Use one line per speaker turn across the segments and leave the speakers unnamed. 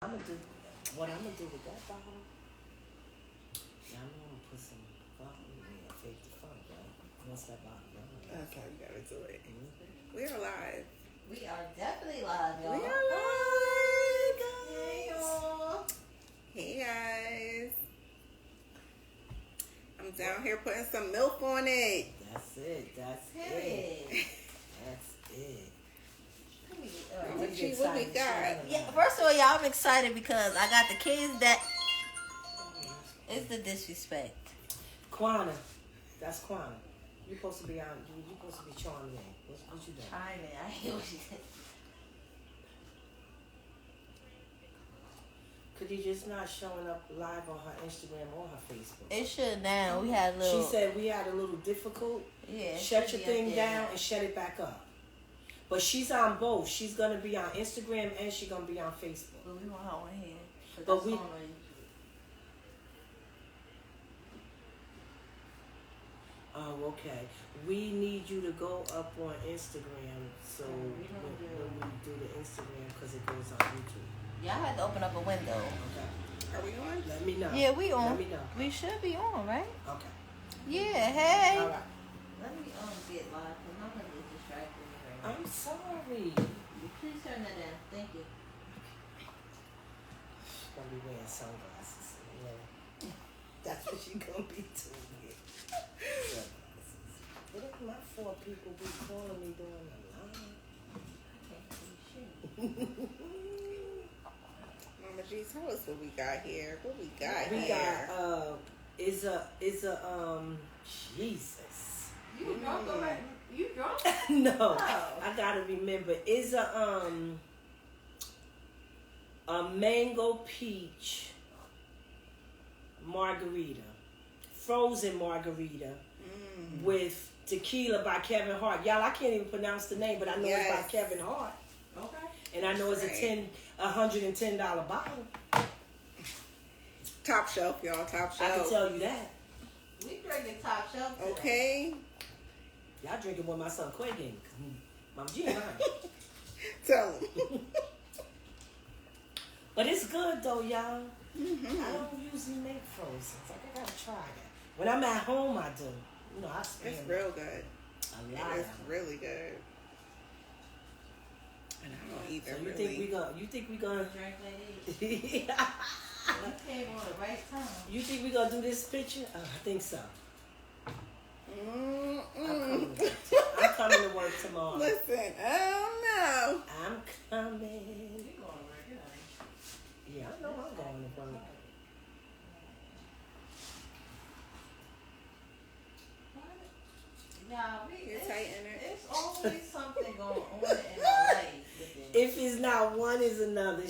I'm gonna do what I'm gonna do with that bottle. Yeah, I'm gonna put some bottle in there, fake the funk, right? Once that bottle done.
That's how you gotta do it.
Mm-hmm.
We are live.
We are definitely live, y'all.
We are live,
Hey,
guys.
y'all.
Hey, guys. I'm down here putting some milk on it.
That's it. That's
Period.
it. That's it.
What we got?
Yeah, first of all, y'all, I'm excited because I got the kids that is the disrespect.
Quana. That's Quana. You're supposed to be on. You're supposed to be charming. What you doing?
Timing. I hear what you said.
Could you just not showing up live on her Instagram or her Facebook?
It should now. We had a little.
She said we had a little difficult.
Yeah.
Shut your thing down and shut it back up. But she's on both. She's gonna be on Instagram and she's gonna be on Facebook.
But we want her on here.
But we. Oh, okay. We need you to go up on Instagram so when we do the Instagram because it goes on YouTube.
Y'all had to open up a window.
Okay.
Are we on?
Let me know.
Yeah, we on.
Let me know.
We should be on, right?
Okay.
Yeah. Hey.
All right.
Let me get live because I'm gonna get distracted right now.
I'm sorry.
Please turn that down. Thank you.
She's gonna be wearing sunglasses. Yeah. That's what she's gonna be doing. Sunglasses. What if my 4 people be calling me during the line?
I can't see shit.
Mama G, tell us what we got here. What we got
We
here?
got Jesus.
You drunk already? You drunk?
No,
Oh.
I gotta remember. Is a mango peach margarita, frozen margarita with tequila by Kevin Hart. Y'all, I can't even pronounce the name, but I know it's by Kevin Hart.
Okay.
And I know it's $110 bottle.
Top shelf, y'all. Top shelf.
I can tell you that.
We drinking top shelf today.
Okay.
Y'all drinking with my son Quagan. Mama G and I.
Tell him.
But it's good though, y'all.
Mm-hmm.
I don't usually make frozen. Like I gotta try that. When I'm at home, I do. You know, I spend
It's real good.
a lot.
It is really good. And I don't either.
So you
really.
think we gonna
Drink ladies. We came on the right time.
You think we gonna do this picture? I think so. I'm coming to work tomorrow.
Listen, oh
I'm coming.
You going to work, you know.
Yeah, I know I'm going to work.
Nah,
You're tighten it.
It's always something going on in our life.
If it's not one, it's another.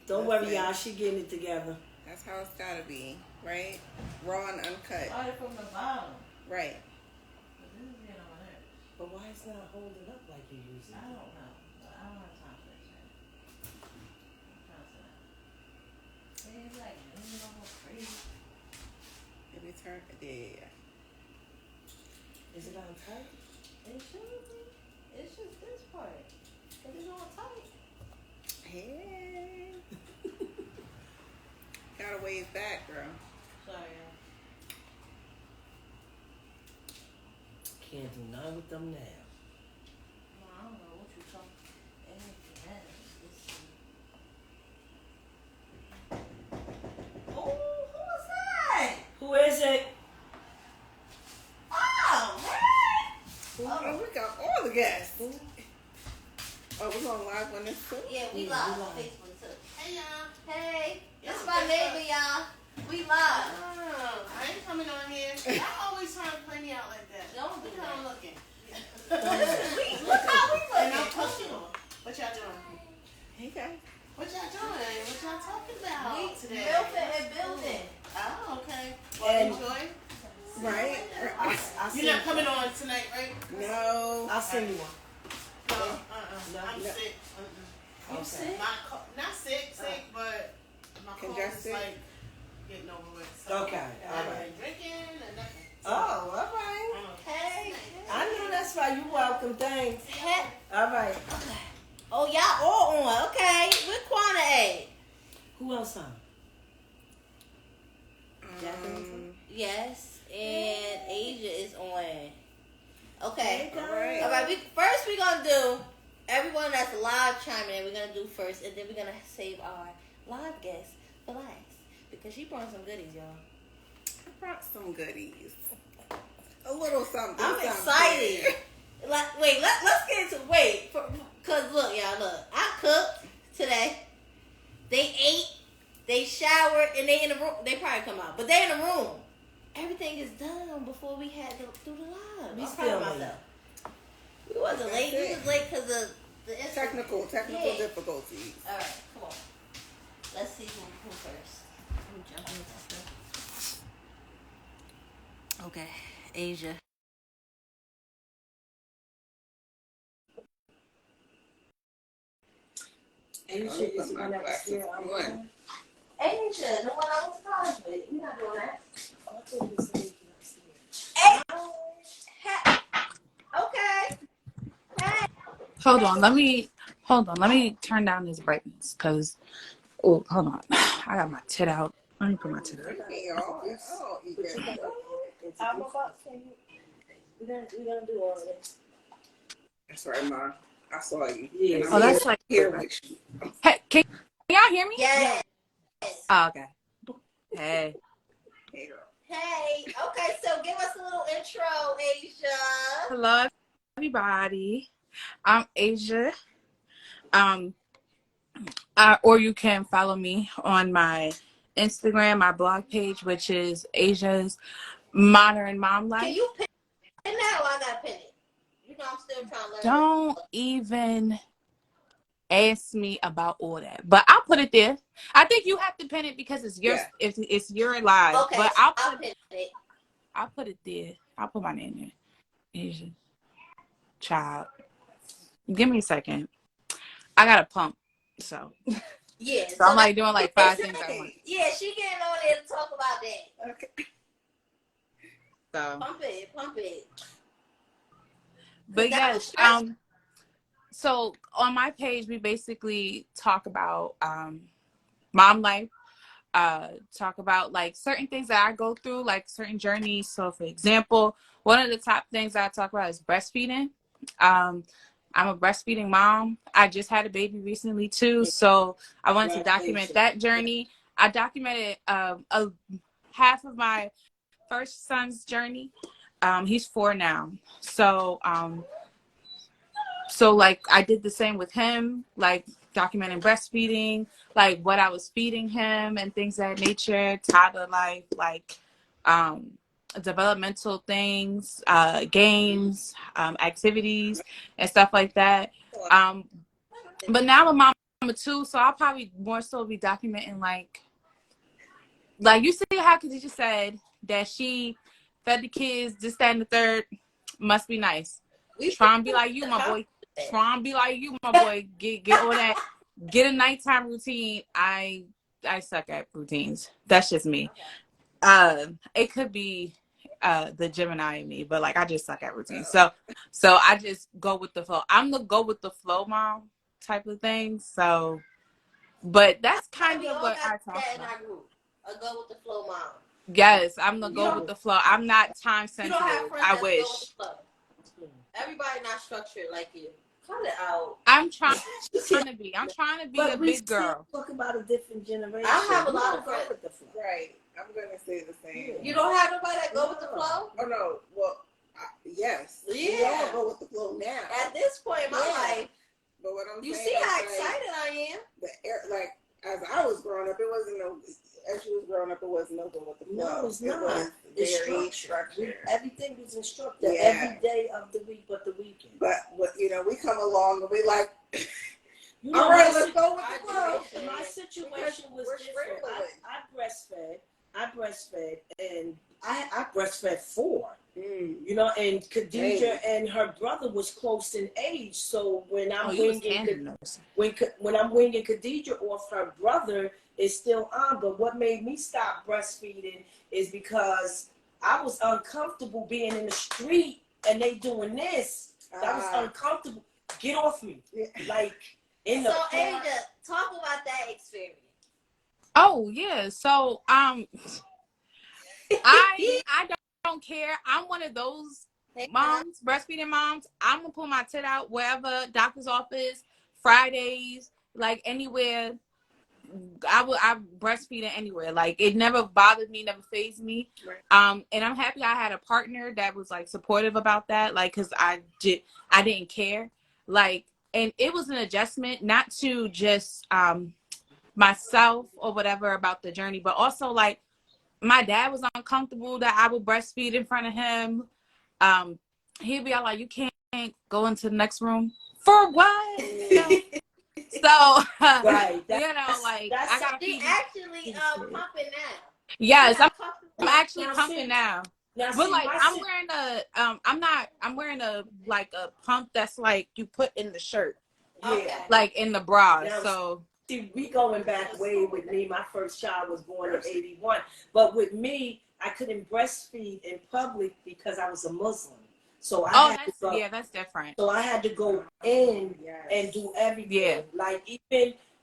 Don't worry,
Listen.
y'all. She getting it together.
That's how it's gotta be, right? Raw and uncut.
Started from the bottom.
Right.
But this is getting on my nerves.
But why it's not holding up like you usually
I
do?
don't know. But I don't have time for this shit. I'm trying to sit down. It's like, you know, crazy.
If we turn, yeah.
Is it on tight?
It should be. It's just this part. But it's on tight.
Hey. Gotta wave back, girl.
Sorry,
Can't do nothing with them now.
I don't know what you're talking about. Oh, who was that?
Who is it?
Oh, man.
Oh, we got all the guests. Oh, we going live on this too?
Yeah, we
Yeah,
live
we
on
live.
Facebook too. Hey, y'all. Hey. That's my neighbor, y'all. We live.
Oh, I ain't coming on here. Y'all always trying to play me out like that.
Don't do
Look how I'm
that.
looking.
Look how we
And I'm
looking.
pushing on. What y'all doing?
Hey, guys.
What y'all doing? What y'all talking about
We
today?
Milfn and building.
Oh, okay. Well,
And-
enjoy.
Right?
You're not coming on tonight, right?
No.
I'll send you one.
No,
No.
I'm
No.
sick.
You
Okay.
sick?
Not sick, but my cold is
Congested?
like getting over with. So
Okay,
I
all
haven't
right.
been drinking and nothing. So,
Oh, all right.
I'm okay.
Hey.
I know that's right. You welcome. Thanks.
Hey.
All right.
Oh, y'all all on. Okay. With Quanta A.
Who else on? Jacqueline?
Yes, and Asia is on. Okay.
Hey,
All
All right. We're gonna do everyone that's live chiming in. We're gonna do first, and then we're gonna save our live guest for last because she brought some goodies, y'all.
I brought some goodies. A little something.
I'm excited. Let's get into cause look, y'all, I cooked today. They ate, they showered, and they in the room. They probably come out, but they in the room. Everything is done before we had to do the live.
We
I'm
still
proud of
late.
myself. We wasn't late. We was late because of the
technical difficulties.
All right, come on. Let's see who first. I'm jumping into stuff. Okay, Asia.
Asia is the one that was here.
Asia, the one I was in college with. You're not doing that.
I thought you said Asia
Okay. Hey.
Hold on, let me turn down this brightness because hold on. I got my tit out. Let me put my tit out.
I'm about to say we're gonna do all of this.
That's right, Ma. I saw you.
Yeah.
Oh, that's like
here with you.
Hey, can y'all hear me?
Yes.
Oh, okay. Hey.
Hey, girl.
Hey. Okay, so give us a little intro, Asia.
Hello, everybody. I'm Asia. Or you can follow me on my Instagram, my blog page, which is Asia's Modern Mom Life.
Can you pin that or I gotta pin it? You know I'm still trying to learn.
Don't even ask me about all that, but I'll put it there. I think you have to pin it because it's your it's your live.
Okay,
but
I'll pin it.
I'll put it there. I'll put my name there. Asia child. Give me a second. I got a pump, so
yeah.
So I'm like doing like 5 things at once.
Yeah, she getting on there to talk about that.
Okay.
So
pump it.
But yes, so on my page we basically talk about mom life, talk about like certain things that I go through, like certain journeys. So for example, one of the top things I talk about is breastfeeding. I'm a breastfeeding mom. I just had a baby recently too, so I wanted to document that journey. I documented a half of my first son's journey. He's 4 now, so like I did the same with him, like documenting breastfeeding, like what I was feeding him and things of that nature, toddler life, like developmental things, games, activities and stuff like that. But now I'm a mama too, so I'll probably more so be documenting like you see how Khadijah said that she fed the kids, this, that, and the third. Must be nice. Try and be like you, my boy. Try and be like you, my boy. Get all that. Get a nighttime routine. I suck at routines. That's just me. It could be the Gemini in me, but like I just suck at routines. So I just go with the flow. I'm the go with the flow mom type of thing. So, but that's kind of what I talk about.
A go with the flow mom.
Yes, I'm the go with the flow. I'm not time sensitive.
You don't have friends
I
that
wish.
go with the flow. Everybody not structured like you. Cut it out.
I'm trying to be. I'm trying to be a big girl.
Talk about a different generation.
I have a lot of friends
with the flow.
Right. I'm gonna say the same.
You don't have nobody that go with the flow?
Oh no. Well, yes.
Yeah.
We all go with the flow now.
At this point in my life.
But what I'm
saying,
saying,
you see how
like,
excited I am?
Like as I was growing up, it wasn't no. As she was growing up, it wasn't no go with the flow.
No, it's not.
It's
very
structured.
Everything was instructed every day of the week, but the weekend.
But we come along and we like.
All
right, let's go with the flow.
My situation was different. I breastfed, and I breastfed 4. You know, and Khadijah and her brother was close in age. So when I'm when I'm winging Khadijah off, her brother is still on. But what made me stop breastfeeding is because I was uncomfortable being in the street and they doing this. That was uncomfortable. Get off me, like in the.
So Ada, talk about that experience.
Oh yeah. So I don't care. I'm one of those moms, breastfeeding moms. I'm gonna pull my tit out wherever, doctor's office, Fridays, like anywhere. I breastfeed it anywhere. Like it never bothered me, never fazed me.
Right.
And I'm happy I had a partner that was like supportive about that. Like, cause I didn't care. Like, and it was an adjustment, not to just myself or whatever about the journey, but also like my dad was uncomfortable that I would breastfeed in front of him. Um, he'd be all like, "You can't go into the next room for what?" So,
Right.
you know, like I gotta
She
feed
actually
these kids.
pumping now.
Yes, I'm
Now,
actually pumping now.
Now,
But
see,
like I'm wearing a like a pump that's like you put in the shirt.
okay.
Like in the bra.
Now,
So
see, we going back way with me. My first child was born in '81, but with me, I couldn't breastfeed in public because I was a Muslim. So I had to go.
that's different.
So I had to go in and do everything.
Yeah.
Like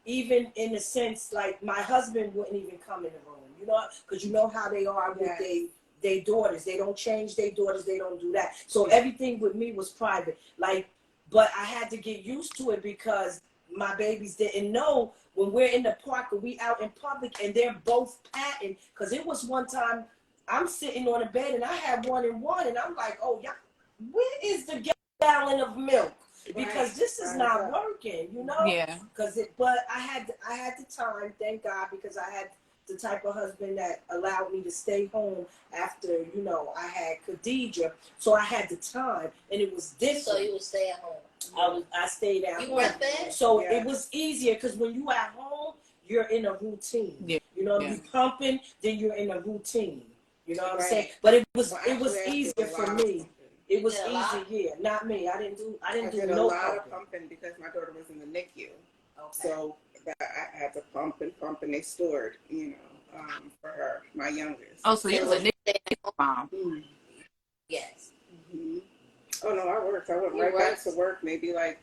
even in the sense, like my husband wouldn't even come in the room, you know, because you know how they are with their daughters. They don't change their daughters. They don't do that. So everything with me was private. Like, but I had to get used to it because my babies didn't know when we're in the park or we out in public and they're both patting. Because it was one time I'm sitting on a bed and I had 1 and 1 and I'm like, oh, y'all, where is the gallon of milk? Because this is not working, you know.
Yeah.
But I had the time, thank God, because I had the type of husband that allowed me to stay home after, you know, I had Khadijah, so I had the time, and it was different.
So you would stay at home.
I stayed at home.
You breastfed?
So it was easier because when you at home, you're in a routine.
Yeah.
You know, you pumping, then you're in a routine. You know what I'm saying? But it was easier for me. It was easy, not me. I didn't do
a lot of pumping because my daughter was in the NICU. Okay. So that I had to pump, and they stored, you know, for her, my youngest.
Oh, so you was a NICU mom.
Mm.
Yes.
Mm-hmm. Oh no, I worked. I went right back to work maybe like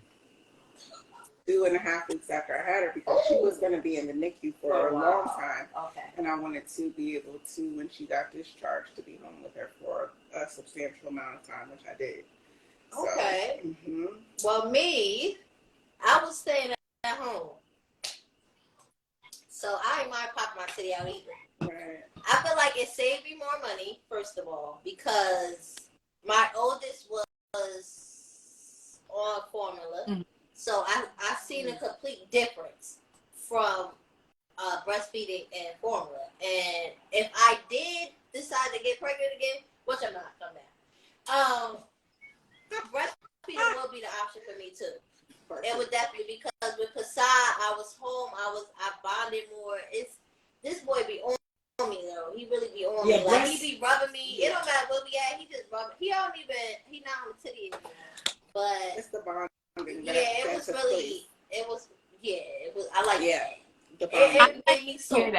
2.5 weeks after I had her because she was going to be in the NICU for a long time. Okay. And I wanted to be able to, when she got discharged, to be home with her for a substantial amount of time, which I did.
Okay.
So,
Well, me, I was staying at home. So I ain't mind popping my titty out either.
Right.
I feel like it saved me more money, first of all, because my oldest was on formula. Mm-hmm. So I seen a complete difference from breastfeeding and formula. And if I did decide to get pregnant again, which I'm not, come back, breastfeeding will be the option for me too. Perfect. It would definitely, because with Kasai, I was home, I bonded more. This boy be on me though. He really be on me. Like he be rubbing me. It don't matter where we at. He just rubbing. He not on the titty anymore. But
it's the bond.
It was really. It was. I like that.
It made me so.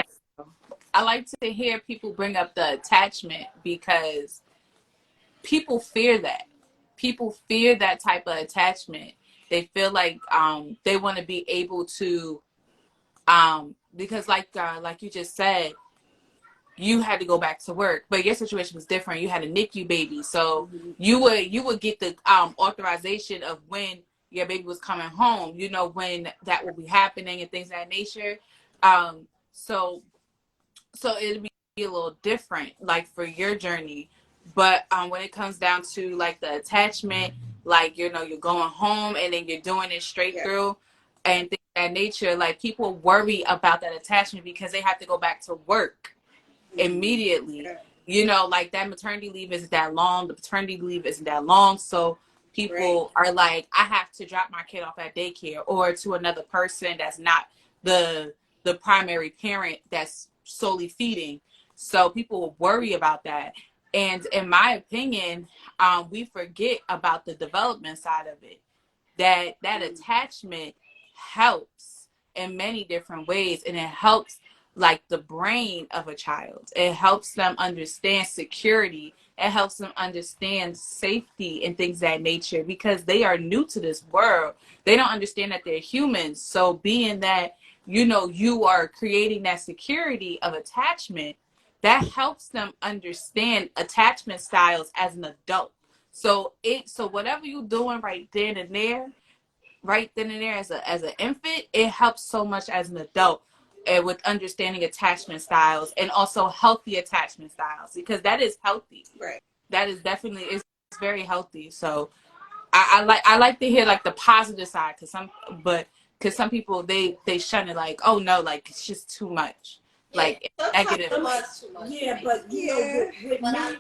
I like to hear people bring up the attachment because people fear that. People fear that type of attachment. They feel like they want to be able to because like you just said, you had to go back to work, but your situation was different. You had a NICU baby, so you would get the authorization of when your baby was coming home. You know, when that will be happening and things of that nature. So it'd be a little different, like for your journey. But when it comes down to like the attachment, like you know, you're going home and then you're doing it straight through, and things of that nature. Like people worry about that attachment because they have to go back to work immediately. You know, like that maternity leave isn't that long, the paternity leave isn't that long, so people are like, I have to drop my kid off at daycare or to another person that's not the primary parent that's solely feeding. So people worry about that, and in my opinion, we forget about the development side of it, that attachment helps in many different ways, and it helps like the brain of a child. It helps them understand security. It helps them understand safety and things of that nature because they are new to this world. They don't understand that they're humans. So being that you are creating that security of attachment, that helps them understand attachment styles as an adult. So whatever you're doing right then and there as an infant, it helps so much as an adult, with understanding attachment styles, and also healthy attachment styles, because that is healthy.
Right.
That is definitely, it's very healthy. So I like to hear like the positive side, because some people they shun it, like, oh no, like it's just too much, like negative.
Too much.
Yeah, but you know, with
but
me,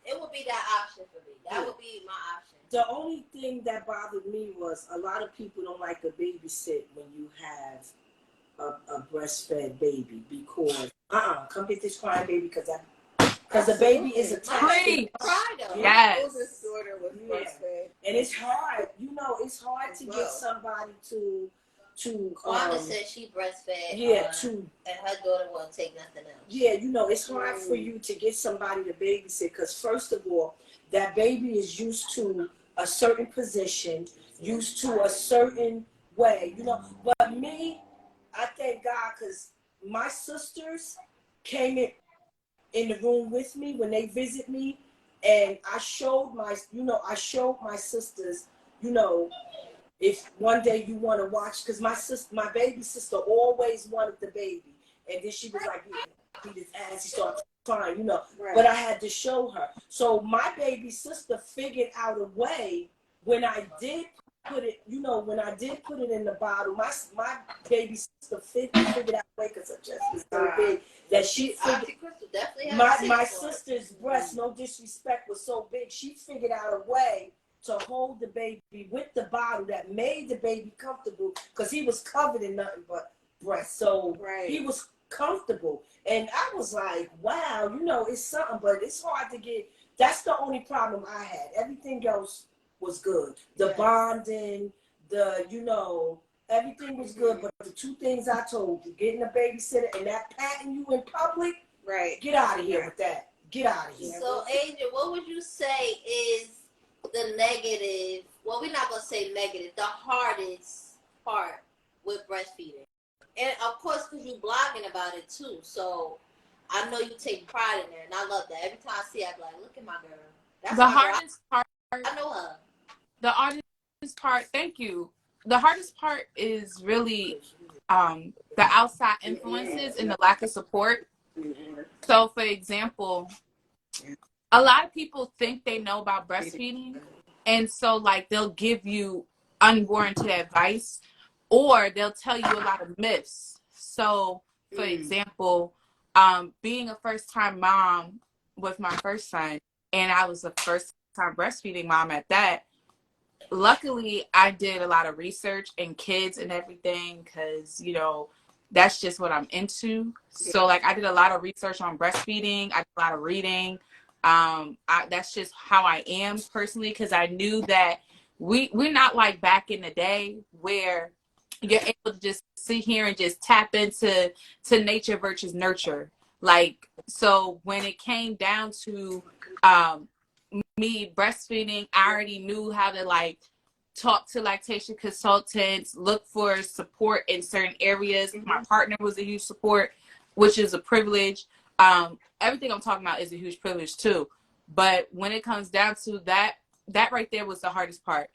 it would be that option for me. That would be my option.
the only thing that bothered me was a lot of people don't like to babysit when you have a breastfed baby, because come get this crying baby, because the baby is attached.
Yes.
My oldest daughter was breastfed,
and it's hard. You know, it's hard to get somebody to.
Wanda said she breastfed.
Yeah,
and her daughter won't take nothing else.
Yeah, you know, it's hard for you to get somebody to babysit, because first of all, that baby is used to a certain position, used to a certain way, you know. But me, I thank God, because my sisters came in the room with me when they visit me, and I showed my sisters, you know, if one day you want to watch, because my baby sister always wanted the baby, and then she was like, beat his ass, he started crying, you know. Right. But I had to show her. So my baby sister figured out a way when I did put it, you know, when I did put it in the bottle. My baby sister figured out a way, because her chest was so big that she figured. My sister's breast, no disrespect, was so big, she figured out a way to hold the baby with the bottle that made the baby comfortable, because he was covered in nothing but breast. So he was comfortable. And I was like, wow, you know, it's something, but it's hard to get. That's the only problem I had. Everything else was good. The bonding, you know, everything was good. But the two things I told you, getting a babysitter and that patting you in public, get out of here with that. Get out of here.
So, Angel, what would you say is the negative, well, we're not going to say negative, the hardest part with breastfeeding? And of course, because you're blogging about it too. So I know you take pride in there, and I love that. Every time I see it, I'm like, look at my girl. That's
the hardest part.
I know her.
The hardest part, thank you. The hardest part is really the outside influences and the lack of support. So, for example, a lot of people think they know about breastfeeding, and so like they'll give you unwarranted advice, or they'll tell you a lot of myths. So, for example, being a first-time mom with my first son, and I was a first-time breastfeeding mom at that, luckily I did a lot of research in kids and everything, because, you know, that's just what I'm into. So, like, I did a lot of research on breastfeeding. I did a lot of reading. That's just how I am personally, because I knew that we're not like back in the day where you're able to just sit here and just tap into nature versus nurture. Like, so when it came down to me breastfeeding, I already knew how to like talk to lactation consultants, look for support in certain areas. My partner was a huge support, which is a privilege. Everything I'm talking about is a huge privilege too. But when it comes down to that right there was the hardest part.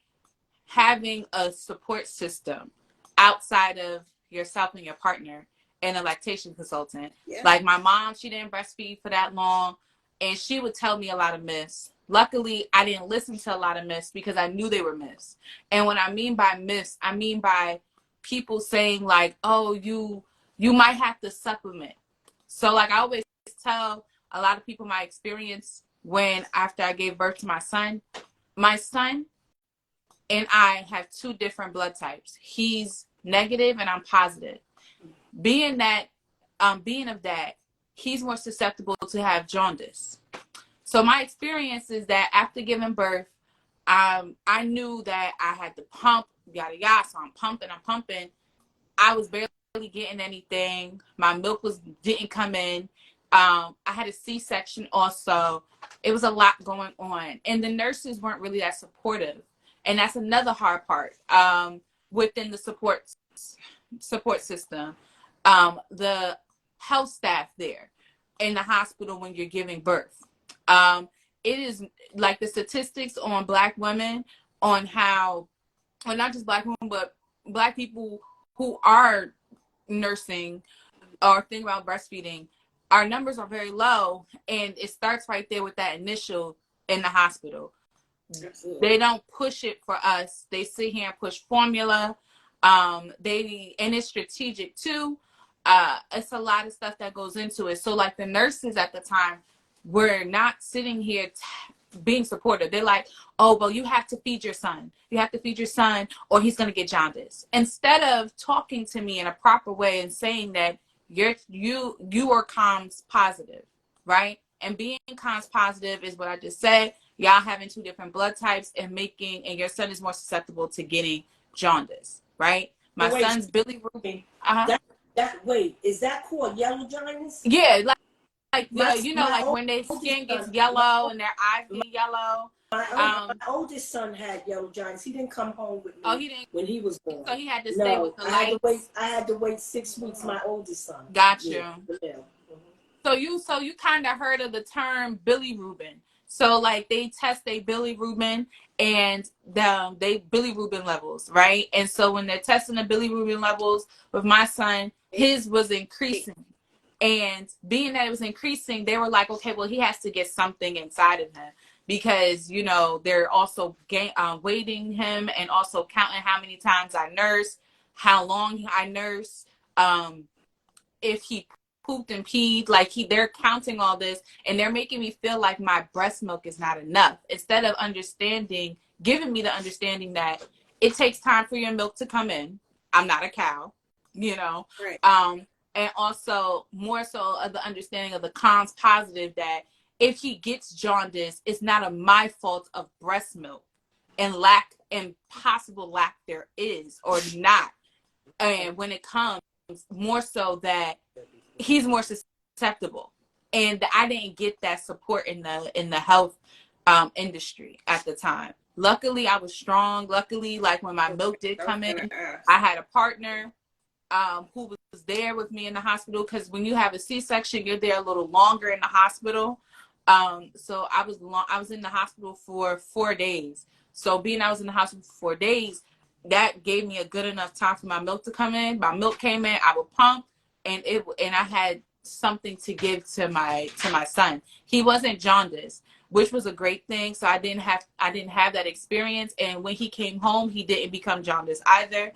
Having a support system outside of yourself and your partner and a lactation consultant. Like my mom, she didn't breastfeed for that long, and she would tell me a lot of myths. Luckily, I didn't listen to a lot of myths because I knew they were myths. And what I mean by myths, I mean by people saying like, oh, you might have to supplement. So like I always tell a lot of people my experience when after I gave birth to my son and I have two different blood types. He's negative and I'm positive. Being of that, he's more susceptible to have jaundice. So my experience is that after giving birth, I knew that I had to pump, yada yada. So I'm pumping. I was barely getting anything. My milk didn't come in. I had a C-section also. It was a lot going on, and the nurses weren't really that supportive. And that's another hard part within the support support system, the health staff there in the hospital when you're giving birth. It is like the statistics on Black women, on how, well, not just Black women, but Black people who are nursing or think about breastfeeding, our numbers are very low, and it starts right there with that initial in the hospital. Absolutely. They don't push it for us. They sit here and push formula. And it's strategic too. It's a lot of stuff that goes into it. So like the nurses at the time were not sitting here being supportive. They're like, oh, well, you have to feed your son. You have to feed your son or he's going to get jaundice. Instead of talking to me in a proper way and saying that you are COMS positive, right? And being COMS positive is what I just said. Y'all having two different blood types and your son is more susceptible to getting jaundice, right? My son's bilirubin.
Wait, is that called yellow jaundice?
Yeah, like when their skin gets yellow and their eyes get yellow.
My oldest son had yellow jaundice. He didn't come home with me.
Oh, he didn't.
When he was born.
So he had to stay with the
lights. I had to wait 6 weeks. My oldest son.
Got you. Yeah. So you kind of heard of the term bilirubin. So like they test their bilirubin and they bilirubin levels, right? And so when they're testing the bilirubin levels with my son, his was increasing. And being that it was increasing, they were like, okay, well, he has to get something inside of him because, they're also weighting him and also counting how many times I nurse, how long I nurse, if he pooped and peed, they're counting all this and they're making me feel like my breast milk is not enough instead of giving me the understanding that it takes time for your milk to come in. I'm not a cow, Right. And also more so of the understanding of the COMS positive that if he gets jaundice, it's not my fault of breast milk and possible lack there is or not. And when it comes more so that he's more susceptible, and I didn't get that support in the health industry at the time. Luckily, I was strong. Luckily, like when my milk did come in, I had a partner who was there with me in the hospital because when you have a C-section, you're there a little longer in the hospital. So I was in the hospital for 4 days. So I was in the hospital for 4 days, that gave me a good enough time for my milk to come in. My milk came in, I would pump, and I had something to give to my son. He wasn't jaundiced, which was a great thing. So I didn't have that experience. And when he came home, he didn't become jaundiced either.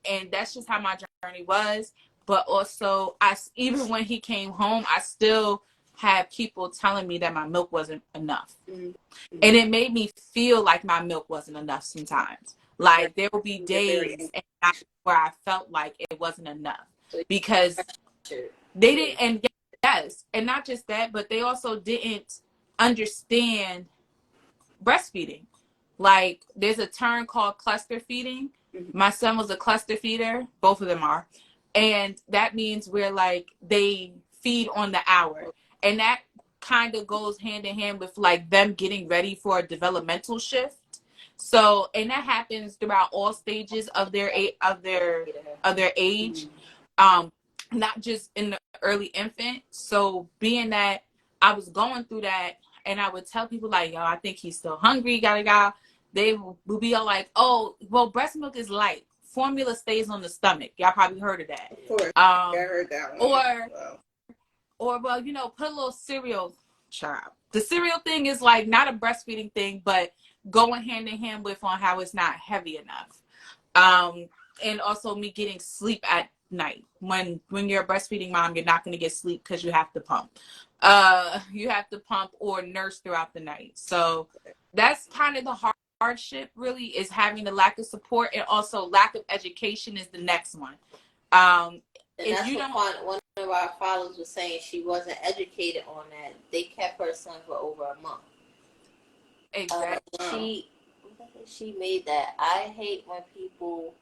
And that's just how my journey was. But also, even when he came home, I still had people telling me that my milk wasn't enough. Mm-hmm. And it made me feel like my milk wasn't enough sometimes. Like there would be days where I felt like it wasn't enough because they didn't, and yes, and not just that, but they also didn't understand breastfeeding. Like there's a term called cluster feeding. Mm-hmm. My son was a cluster feeder. Both of them are. And that means where like they feed on the hour. And that kind of goes hand in hand with like them getting ready for a developmental shift. So, and that happens throughout all stages of their age, mm-hmm. Not just in the early infant. So being that I was going through that, and I would tell people like, yo, I think he's still hungry, they will be all like, oh, well, breast milk is light. Formula stays on the stomach. Y'all probably heard of that.
Of course. I heard that one.
Or well, put a little cereal, child. The cereal thing is like not a breastfeeding thing, but going hand in hand with on how it's not heavy enough. And also me getting sleep at night. When you're a breastfeeding mom, you're not going to get sleep because you have to pump. You have to pump or nurse throughout the night. So that's kind of the hardship really, is having the lack of support, and also lack of education is the next one.
And if you don't, one of our followers was saying she wasn't educated on that. They kept her son for over a month.
Exactly.
She made that. I hate when people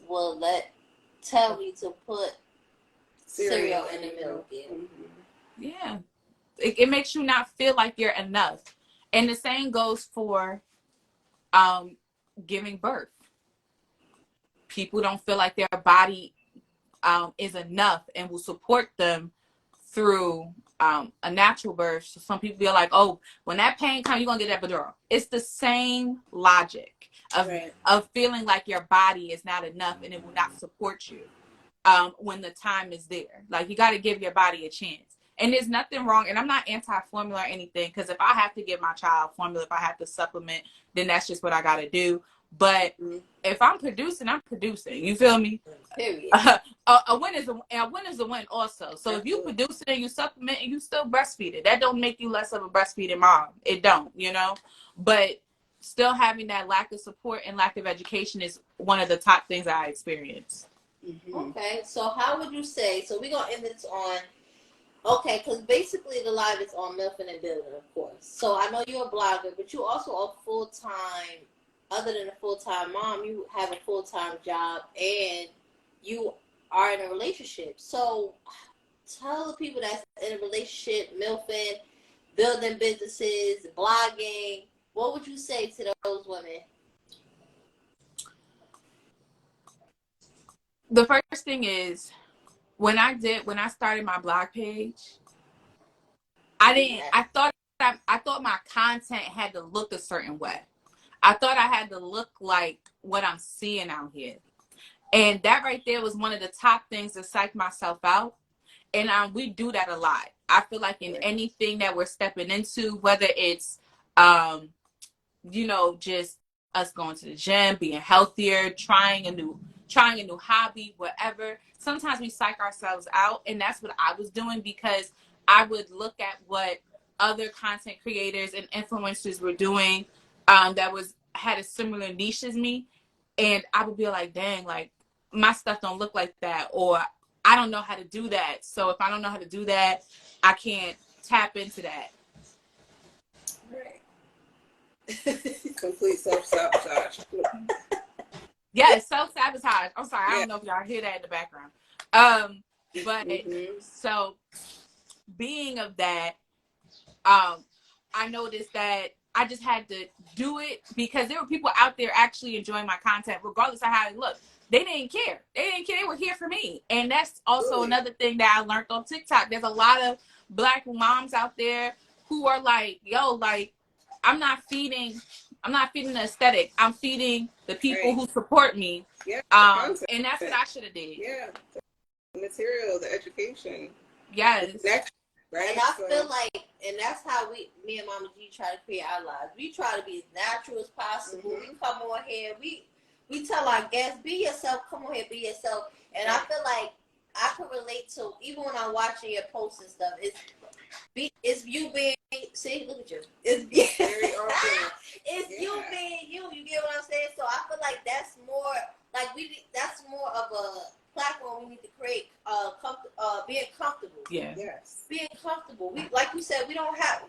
will tell me to put cereal in the milk.
Yeah. It makes you not feel like you're enough. And the same goes for giving birth. people don't feel like their body is enough and will support them through a natural birth. So some people feel like, oh, when that pain comes, you're gonna get that epidural. It's the same logic of feeling like your body is not enough and it will not support you when the time is there. Like, you got to give your body a chance. And there's nothing wrong, and I'm not anti-formula or anything, because if I have to give my child formula, if I have to supplement, then that's just what I got to do. But if I'm producing, I'm producing. You feel me?
Period.
A win is a win also. So if you produce it and you supplement and you still breastfeed it, that don't make you less of a breastfeeding mom. It don't, you know? But still having that lack of support and lack of education is one of the top things I experienced.
Okay, so how would you say, so we're going to end this on, okay, because basically the live is on Milfn and Building, of course. So I know you're a blogger, but you also a full-time, other than a full-time mom, you have a full-time job and you are in a relationship. So tell the people that's in a relationship, Milfn, building businesses, blogging, what would you say to those women?
The first thing is, when I started my blog page, I thought my content had to look a certain way. I thought I had to look like what I'm seeing out here. And that right there was one of the top things to psych myself out. And we do that a lot. I feel like in anything that we're stepping into, whether it's, just us going to the gym, being healthier, trying a new hobby, whatever. Sometimes we psych ourselves out. And that's what I was doing, because I would look at what other content creators and influencers were doing that had a similar niche as me. And I would be like, dang, like, my stuff don't look like that, or I don't know how to do that. So if I don't know how to do that, I can't tap into that.
Right. Complete self-sabotage.
Yes, self-sabotage. I'm sorry, I don't know if y'all hear that in the background. But so being of that, I noticed that I just had to do it because there were people out there actually enjoying my content, regardless of how it looked. They didn't care. They were here for me. And that's also another thing that I learned on TikTok. There's a lot of Black moms out there who are like, yo, like, I'm not feeding the aesthetic. I'm feeding the people who support me.
Yeah,
and that's what I should have did.
Yeah. The material, the education.
Yes.
The connection, right?
And I feel like, and that's how me and Mama G try to create our lives. We try to be as natural as possible. We come on here, we tell our guests, be yourself, come on here, be yourself. And I feel like I can relate to, even when I'm watching your posts and stuff, it's you being, see, look at you. It's
very awesome.
It's you being you. You get what I'm saying? So I feel like that's more, like that's more of a platform we need to create, being comfortable.
Yeah.
Yes.
Being comfortable. We, like you said,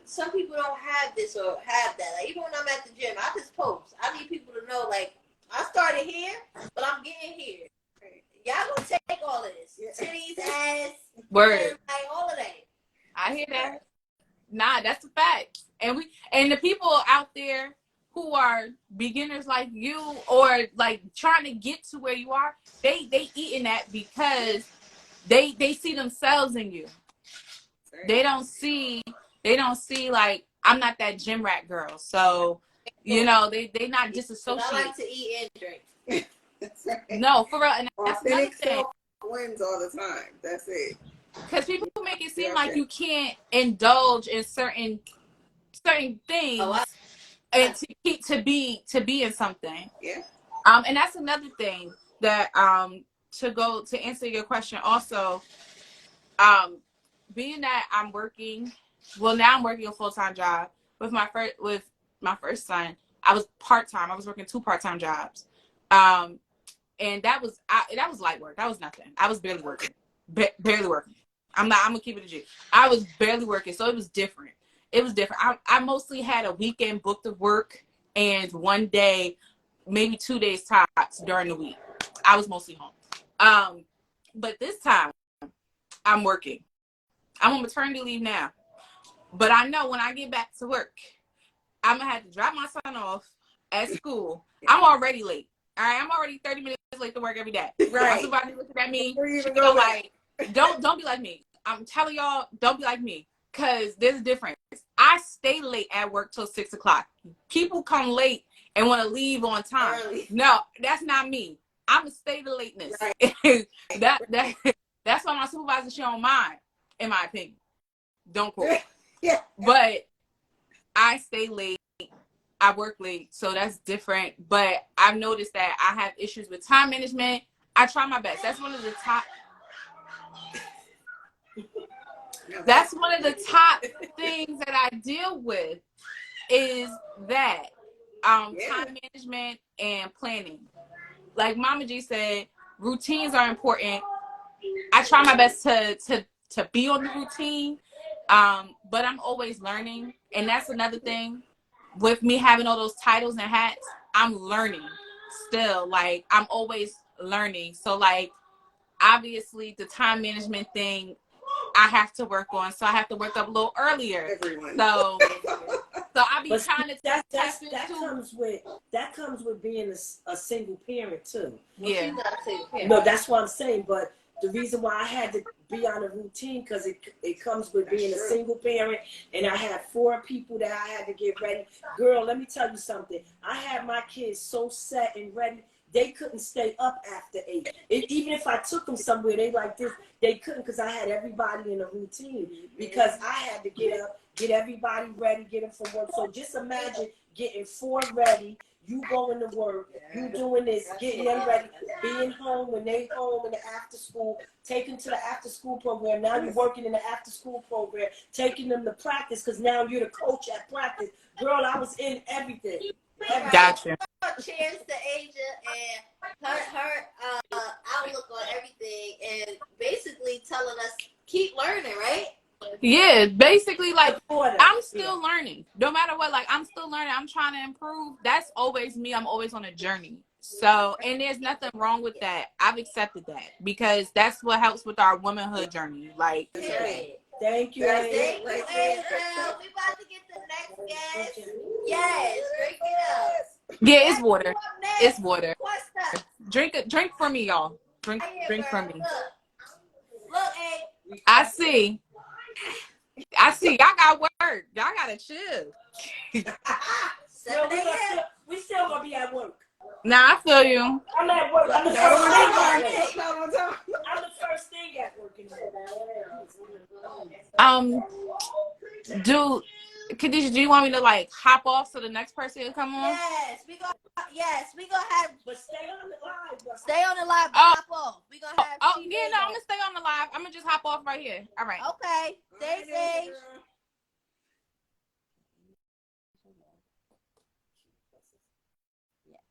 some people don't have this or have that. Like, even when I'm at the gym, I just post. I need people to know, like, I started here, but I'm getting here. Right. Y'all gonna take all of this. Yeah. Titties, ass,
word,
like all of that.
I hear that. Nah, that's a fact. And the people out there who are beginners like you, or like trying to get to where you are, they eating that because they see themselves in you. They don't see like, I'm not that gym rat girl. So, they not disassociate.
I like to eat and drink.
That's right.
No, for real. And that's another thing.
Wins all the time. That's it.
Because people make it seem like you can't indulge in certain things and to be in something. Yeah. And that's another thing that to answer your question also, being that I'm working a full-time job with my first son. I was part-time. I was working 2 part-time jobs. And that was light work. That was nothing. I was barely working. Barely working. I'm gonna keep it a G. I was barely working, so it was different. I mostly had a weekend booked of work and one day, maybe 2 days tops during the week. I was mostly home. But this time I'm working. I'm on maternity leave now. But I know when I get back to work, I'm gonna have to drop my son off at school. I'm already late. All right, I'm already 30 minutes late to work every day.
Right.
My supervisor looking at me,
Before you even
she
go
go like, don't be like me. I'm telling y'all, don't be like me. Cause there's a difference. I stay late at work till 6 o'clock. People come late and want to leave on time.
Early.
No, that's not me. I'ma stay the lateness.
Right.
That's why my supervisor, she don't mind, in my opinion. Don't quote.
Yeah.
But I stay late. I work late, so that's different. But I've noticed that I have issues with time management. I try my best. That's one of the top. That's one of the top things that I deal with is that time management and planning. Like Mama G said, routines are important. I try my best to be on the routine, but I'm always learning, and that's another thing. With me having all those titles and hats, I'm learning still. Like I'm always learning. So like obviously the time management thing I have to work on. So I have to wake up a little earlier.
Everyone.
So I be
But
trying to
that comes with being a single parent too.
Well,
yeah.
she's not a single parent.
No, that's what I'm saying. But the reason why I had to be on a routine because it comes with being a single parent, and I had 4 people that I had to get ready. Girl, let me tell you something. I had my kids so set and ready. They couldn't stay up after 8. Even if I took them somewhere, they like this. They couldn't because I had everybody in a routine. Because I had to get up, get everybody ready, get them from work. So just imagine getting 4 ready. You going to work, you doing this, getting them ready, being home when they home in the after school, taking to the after school program. Now you're working in the after school program, taking them to practice because now you're the coach at practice. Girl, I was in everything.
Gotcha.
Cheers to Asia and her outlook on everything, and basically telling us keep learning, right?
Yeah, basically, like, I'm still learning. No matter what, like, I'm still learning. I'm trying to improve. That's always me. I'm always on a journey. So, and there's nothing wrong with that. I've accepted that because that's what helps with our womanhood journey. Like,
thank you.
Thank you, Asia. We about to get the next guest. Yes, drink it up.
yeah, it's water. It's water.
What's up?
Drink for me, y'all. Drink for me.
Look, hey.
I see. Y'all got work. Y'all gotta chill.
We still gonna be at work.
Nah, I feel you.
I'm at work. I'm the first thing at work.
Khadijah, do you want me to like hop off so the next person can come on?
Yes, we gonna have.
But stay on the live.
Stay on the live. Hop off. We gonna have.
I'm gonna stay on the live. I'm gonna just hop off right here. All right.
Okay. Stay safe. Yes.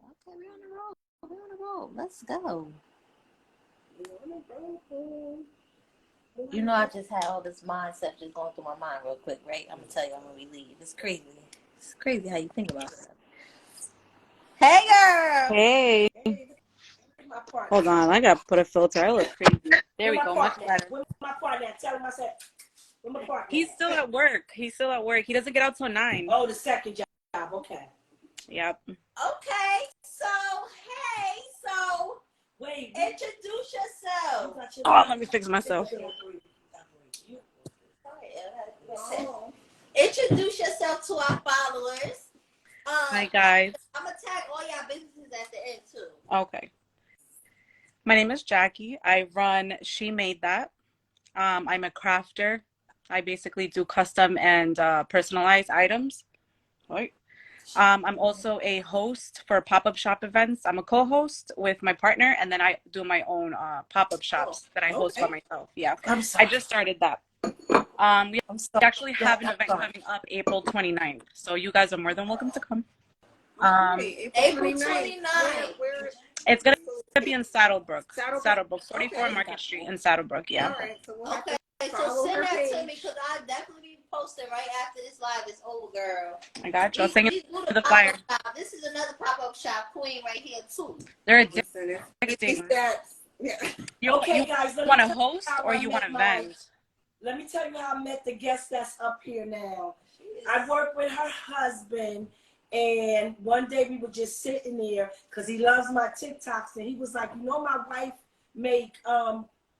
Okay, we're on the road. We're on the road. Let's go. You know, I just had all this mindset just going through my mind real quick, right? I'm gonna tell y'all when we leave. It's crazy. It's crazy how you think about it. Hey, girl.
Hey. Hold on, I gotta put a filter. I look crazy. There we go. Much better.
Where's my partner? Tell him I said. Where's my partner?
He's still at work. He doesn't get out till 9.
Oh, the second job. Okay.
Yep.
Okay. So
wait.
Introduce yourself.
Oh, let me fix myself.
Introduce yourself to our followers.
Hi, guys.
I'm gonna tag all y'all businesses at the end too.
Okay. My name is Jackie. I run She Made That. I'm a crafter. I basically do custom and personalized items. Right. I'm also a host for pop-up shop events. I'm a co-host with my partner, and then I do my own pop-up shops that I host by myself. Yeah, I just started that. We actually have an event coming up April 29th, so you guys are more than welcome to come.
April 29th.
It's gonna be in Saddlebrook, 44 Market Street in Saddlebrook. Yeah.
Okay, so send that to me because I definitely be posting right after this live is over, girl.
I got you. I'll send you the flyer.
This is another pop-up shop queen right here too.
They're addicting. You
guys,
want to host or you want to vent?
Let me tell you how I met the guest that's up here now. I work with her husband, And one day we were just sitting there because he loves my TikToks, and he was like, you know, my wife make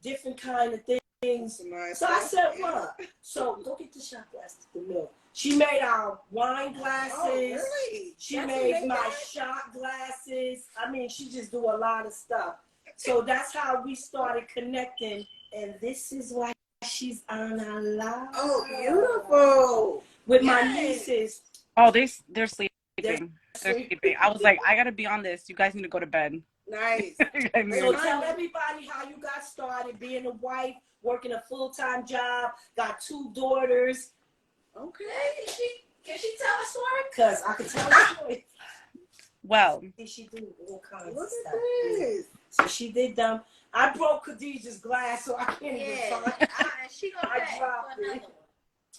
different kind of things. So I said, what? So go get the shot glass, the milk. She made our wine glasses. Oh, really? She made my shot glasses. I mean, she just do a lot of stuff. So that's how we started connecting, and this is why she's on a live.
Oh, beautiful.
With my nieces.
Oh, they're sleeping. They're sleeping. I was like, I gotta be on this. You guys need to go to bed.
Nice.
So tell everybody how you got started, being a wife, working a full-time job, got 2 daughters. Okay. Can she tell a story? Because I can tell a story.
Well.
She do all kinds of stuff. This. So she did them. I broke Khadijah's glass, so I can't even find it.
She gonna pay for another one.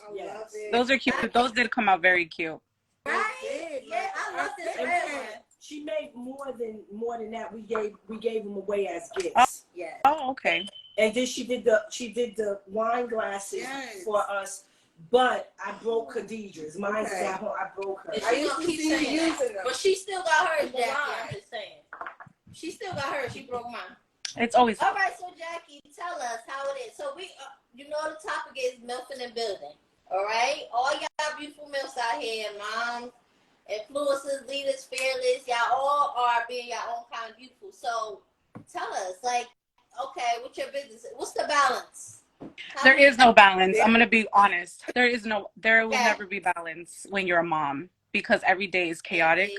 I love it.
Those are cute. Those did come out very cute.
Right? Yeah, I love this red one.
She made more than that. We gave them away as gifts.
Oh,
yes.
Oh, okay.
And then she did the wine glasses for us. But I broke Khadijah's. Mine's at home. I broke her.
I used to keep saying that. But she still got hers, Jackie. I'm just saying. She still got hers. She broke mine.
It's always.
All right, so Jackie, tell us how it is. So we, you know, the topic is Milfn and building. All right, all y'all beautiful milfs out here, moms, influencers, leaders, fearless. Y'all all are being your own kind of beautiful. So tell us, like, okay, what's your business? What's the balance?
There is no balance. I'm gonna be honest. There will never be balance when you're a mom because every day is chaotic.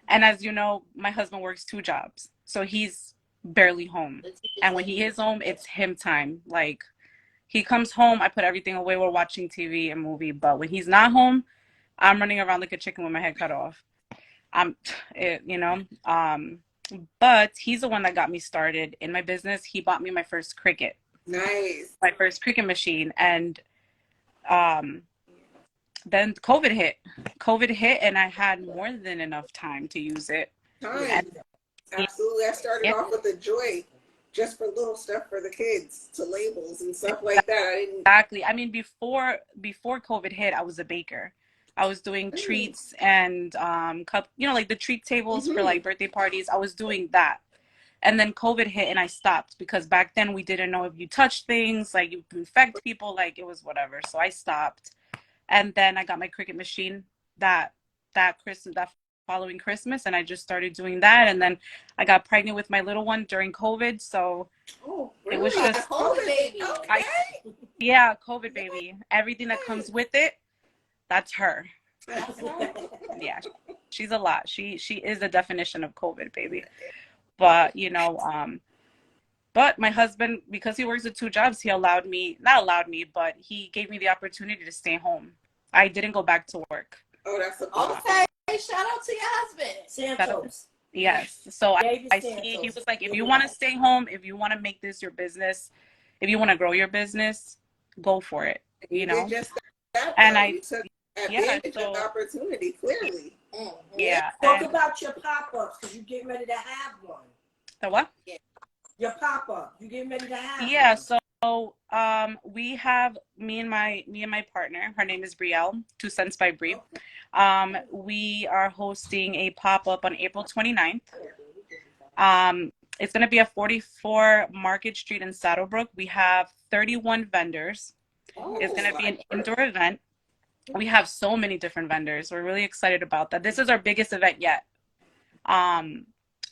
And as you know, my husband works 2 jobs, so he's barely home. And when he is home, it's him time. Like, he comes home, I put everything away. We're watching TV and movie. But when he's not home, I'm running around like a chicken with my head cut off. But he's the one that got me started in my business. He bought me my first Cricut.
Nice.
My first Cricut machine. And then COVID hit and I had more than enough time to use it.
Absolutely. I started off with a joy just for little stuff for the kids, to labels and stuff like that.
Exactly. I mean, before COVID hit, I was a baker. I was doing treats and cup, like the treat tables for like birthday parties. I was doing that. And then COVID hit and I stopped because back then we didn't know if you touch things, like you infect people, like it was whatever. So I stopped. And then I got my Cricut machine that following Christmas, and I just started doing that. And then I got pregnant with my little one during COVID. So it was just
COVID baby.
COVID baby. Everything that comes with it, that's her. Yeah, she's a lot. She is the definition of COVID baby. But but my husband, because he works at 2 jobs, but he gave me the opportunity to stay home. I didn't go back to work.
Oh, that's
okay. Shout out to your husband,
Santos.
Yes. So he was like, if you want to stay home, if you want to make this your business, if you want to grow your business, go for it.
Just that,
and I
took advantage of the opportunity, clearly.
Yeah.
Talk about your pop-ups, because you're getting ready to have one.
The what?
Your pop-up. You're getting ready to have one.
Yeah. So we have me and my partner. Her name is Brielle, 2 Cents by Brie. We are hosting a pop-up on April 29th. It's going to be at 44 Market Street in Saddlebrook. We have 31 vendors. It's going to be an indoor event. We have so many different vendors. We're really excited about that. This is our biggest event yet.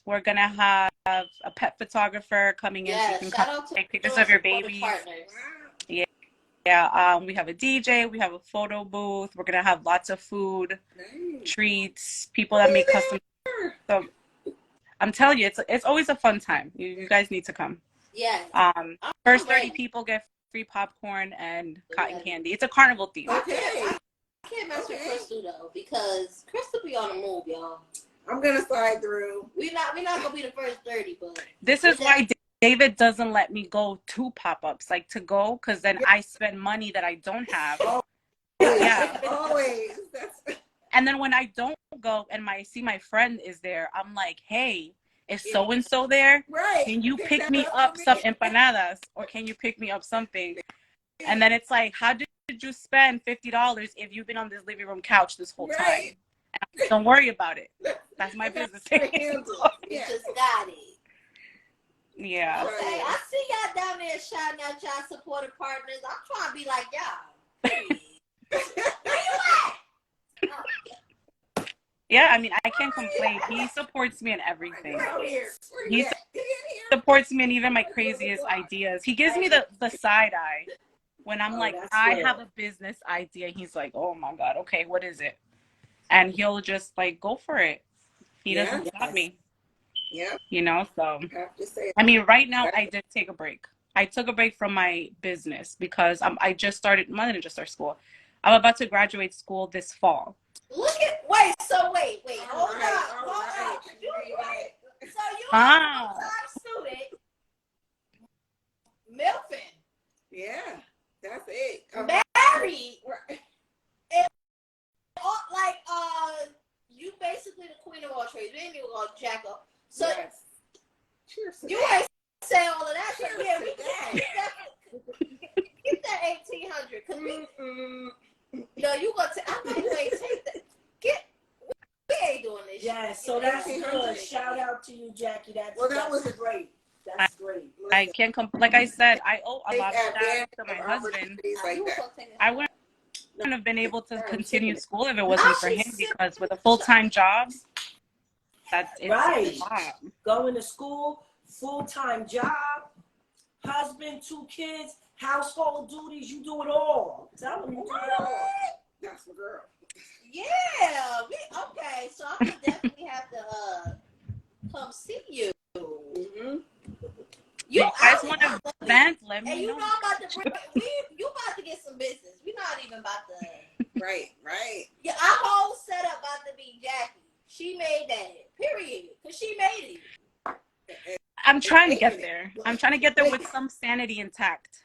We're going to have a pet photographer coming in so you can come take pictures of your babies. Yeah, we have a DJ, we have a photo booth. We're going to have lots of food, treats, people that make custom. So I'm telling you, it's always a fun time. You guys need to come.
Yeah.
First 30 people get free popcorn and cotton candy. It's a carnival theme.
Okay. I can't mess with Crystal though, because Crystal be on the move, y'all.
I'm gonna slide through.
We're not gonna be the first 30, but
this is why David doesn't let me go to pop-ups, like to go, because then I spend money that I don't have. Yeah.
Always.
And then when I don't go and I see my friend is there, I'm like, hey, is so-and-so there?
Right.
Can you pick me up some empanadas, or can you pick me up something? And then it's like, how did you spend $50 if you've been on this living room couch this whole time? Don't worry about it. That's my business.
Handle.
You just got it.
Yeah.
Okay, I see y'all down there shouting out y'all supportive partners. I'm trying to be like y'all. Where you at?
Yeah, I mean, I can't complain. He supports me in everything. He supports me in even my craziest ideas. He gives me the side eye when I'm like, I have a business idea. He's like, oh my God, okay, what is it? And he'll just like go for it. He doesn't stop me.
Yeah.
You know, so
I have to say,
I mean, right now I did take a break. I took a break from my business because I just started. I didn't just start school. I'm about to graduate school this fall.
Wait, hold on. You right. So you are a full-time student, Milfn.
Yeah, that's it.
Married.
Right.
And, like, you basically the queen of all trades. We ain't even gonna jack up. So
Cheers to
you
that.
ain't say all of that. So
Cheers
yeah,
to
we get that 1,800. Cause no, you gonna I know you ain't take that. We ain't doing this.
Yeah, so that's good. Shout out to you, Jackie. That's great. That's great.
I can't like I said, I owe a lot of that to my husband. I wouldn't have been able to continue school if it wasn't for him, because with a full-time job, that's it's
right.
a lot.
Going to school, full-time job, husband, 2 kids, household duties, you do it all. Tell them you do it all.
That's my girl.
Yeah. Okay. So I'm gonna definitely have to come see you.
Mm-hmm.
You
guys want to vent? Let me know.
I'm about to you about to get some business. We're not even about to.
Right.
Yeah, our whole setup about to be Jackie. She made that. Period. Cause she made it.
I'm trying to get there. I'm trying to get there with some sanity intact.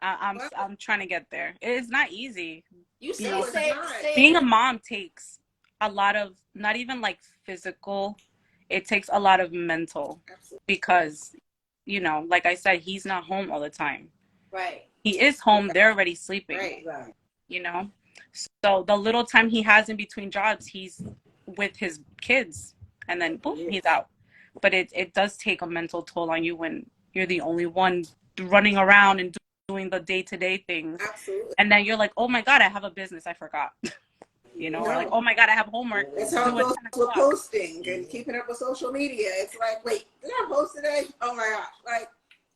I'm trying to get there. It's not easy.
You
know,
say
being a mom takes a lot of, not even like physical, it takes a lot of mental.
Absolutely.
Because, you know, like I said, he's not home all the time.
Right.
He is home. They're already sleeping.
Right.
You know? So the little time he has in between jobs, he's with his kids, and then boom, he's out. But it does take a mental toll on you when you're the only one running around and doing the day-to-day things.
Absolutely.
And then you're like, oh my God, I have a business. I forgot. You know, or like, oh my God, I have homework.
That's how it goes with posting and keeping up with social media. It's like, wait, did I post today? Oh my gosh. Like,